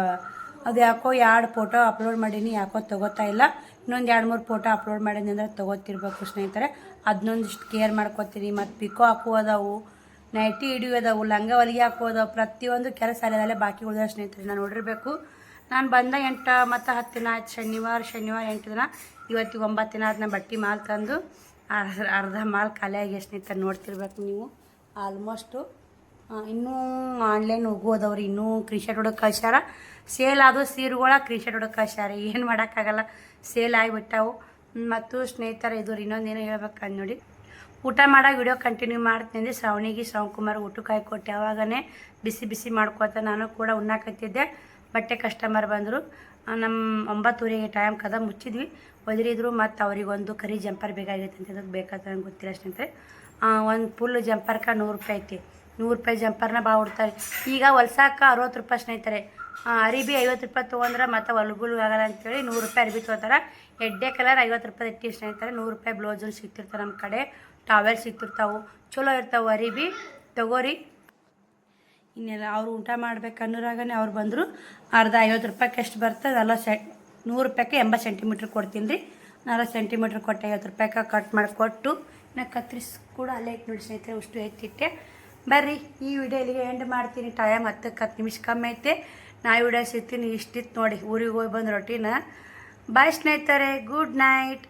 ಅದು ಯಾಕೋ 2 ಫೋಟೋ ಅಪ್ಲೋಡ್ ಮಾಡೀನಿ, ಯಾಕೋ ತೊಗೋತಾ ಇಲ್ಲ. ಇನ್ನೊಂದು 2-3 ಫೋಟೋ ಅಪ್ಲೋಡ್ ಮಾಡೀನಿ ಅಂದ್ರೆ ತೊಗೋತಿರ್ಬೇಕು ಸ್ನೇಹಿತರೆ. ಅದನ್ನೊಂದಿಷ್ಟು ಕೇರ್ ಮಾಡ್ಕೋತೀನಿ. ಮತ್ತು ಪಿಕೋ ಹಾಕುವುದಾವು, ನೈಟಿ ಹಿಡಿಯೋದವು, ಲಂಗ ಹೊಲಿಗೆ ಹಾಕೋದವು, ಪ್ರತಿಯೊಂದು ಕೆಲಸ ಅಲ್ಲದಲ್ಲೇ ಬಾಕಿ ಉಳಿದ ಸ್ನೇಹಿತರೆ. ನಾನು ನೋಡಿರಬೇಕು. ನಾನು ಬಂದ 8 ಮತ್ತು 10 ದಿನ ಆಯ್ತು. ಶನಿವಾರ 8 ದಿನ. ಇವತ್ತಿಗೆ 9 ದಿನ ಆದ. ನಾನು ಬಟ್ಟೆ ಮಾಲ್ ತಂದು ಅರ್ಧ ಮಾಲ್ ಖಾಲಿ ಆಗಿ ಸ್ನೇಹಿತರೆ ನೋಡ್ತಿರ್ಬೇಕು ನೀವು. ಆಲ್ಮೋಸ್ಟು ಇನ್ನೂ ಆನ್ಲೈನ್ ಹೋಗೋದವ್ರು ಇನ್ನೂ ಕ್ರೀಶರ್ಟ್ ಹೊಡೋಕೆ ಕಳ್ಸ್ಯಾರ. ಸೇಲ್ ಆದವು ಸೀರೆಗಳ ಕ್ರೀಶರ್ಟ್ ಹೊಡೋಕೆ ಕಳ್ಸ್ಯಾರ. ಏನು ಮಾಡೋಕ್ಕಾಗಲ್ಲ, ಸೇಲ್ ಆಗಿಬಿಟ್ಟವು. ಮತ್ತು ಸ್ನೇಹಿತರೆ ಇದು ಇನ್ನೊಂದೇನು ಹೇಳ್ಬೇಕಂದು ನೋಡಿ. ಊಟ ಮಾಡೋ ವಿಡಿಯೋ ಕಂಟಿನ್ಯೂ ಮಾಡ್ತೀನಿ. ಶ್ರಾವಣಿಗೆ ಶ್ರವಣಕುಮಾರ್ ಊಟಕ್ಕೆ ಕೊಟ್ಟೆ. ಅವಾಗನೇ ಬಿಸಿ ಮಾಡ್ಕೋತ ನಾನು ಕೂಡ ಉಣ್ಣಾಕತ್ತಿದ್ದೆ. ಬಟ್ಟೆ ಕಸ್ಟಮರ್ ಬಂದರು. ನಮ್ಮ 9:30ಗೆ ಟೈಮ್ ಕದ ಮುಚ್ಚಿದ್ವಿ. ಒದರಿದ್ರು. ಮತ್ತು ಅವರಿಗೊಂದು ಕರಿ ಜಂಪರ್ ಬೇಕಾಗಿತ್ತು ಅಂತ ಅದಕ್ಕೆ ಬೇಕಾದ ನಂಗೆ ಗೊತ್ತಿಲ್ಲ ಸ್ನೇಹಿತರೆ. ಒಂದು ಫುಲ್ ಜಂಪರ್ಗೆ 100 ರೂಪಾಯಿ ಐತಿ. 100 ರೂಪಾಯಿ ಜಂಪರ್ನ ಭಾಳ ಉಡ್ತಾರೆ ಈಗ. ಹೊಲ್ಸಾಕ 60 ರೂಪಾಯಿ ಸ್ನೇಹಿತರೆ. ಅರಿಬಿ 50 ರೂಪಾಯಿ ತೊಗೊಂಡ್ರೆ ಮತ್ತು ಹೊಲ್ಗುಳು ಆಗಲ್ಲ ಅಂತೇಳಿ 100 ರೂಪಾಯಿ ಅರಿಬಿ ತೊಗೋತಾರೆ. ಎಡ್ಡೆ ಕಲರ್ 50 ರೂಪಾಯಿ ಇಟ್ಟು ಸ್ನೇಹಿತರೆ. 100 ರೂಪಾಯಿ ಬ್ಲೌಸಲ್ಲಿ ಸಿಗ್ತಿರ್ತಾರೆ ನಮ್ಮ ಕಡೆ. ಟಾವೆಲ್ ಸಿಗ್ತಿರ್ತಾವೆ, ಚಲೋ ಇರ್ತಾವೆ ಅರಿಬಿ, ತಗೋರಿ. ಇನ್ನೆಲ್ಲ ಅವ್ರು ಊಟ ಮಾಡ್ಬೇಕನ್ನೋರಾಗನೇ ಅವ್ರು ಬಂದರು. ಅರ್ಧ 50 ರೂಪಾಯಿಗೆ ಎಷ್ಟು ಬರ್ತದೆ ಅಲ್ಲ 100 ರೂಪಾಯಿಗೆ 80 ಸೆಂಟಿಮೀಟ್ರ್ ಕೊಡ್ತೀನಿ ರೀ. 40 ಸೆಂಟಿಮೀಟ್ರ್ ಕೊಟ್ಟೆ 50 ರೂಪಾಯಿಗೆ ಕಟ್ ಮಾಡಿಕೊಟ್ಟು ನಾ ಕತ್ರಿಸ್ ಕೂಡ ಅಲ್ಲೇ ಇಟ್ಟು ನೋಡಿ ಸ್ನೇಹಿತರೆ. ಅಷ್ಟು ಎತ್ತಿಟ್ಟೆ. ಬರ್ರಿ ಈ ವಿಡಿಯೋ ಇಲ್ಲಿಗೆ ಎಂಡ್ ಮಾಡ್ತೀನಿ. ಟೈಮ್ 10 ನಿಮಿಷ ಕಮ್ಮಿ ಐತೆ. ನಾ ವಿಡಿಯೋ ಸಿಗ್ತೀನಿ. ಇಷ್ಟಿತ್ತು ನೋಡಿ. ಊರಿಗೆ ಹೋಗಿ ಬಂದು ರೊಟ್ಟಿನ. ಬಾಯ್ ಸ್ನೇಹಿತರೆ, ಗುಡ್ ನೈಟ್.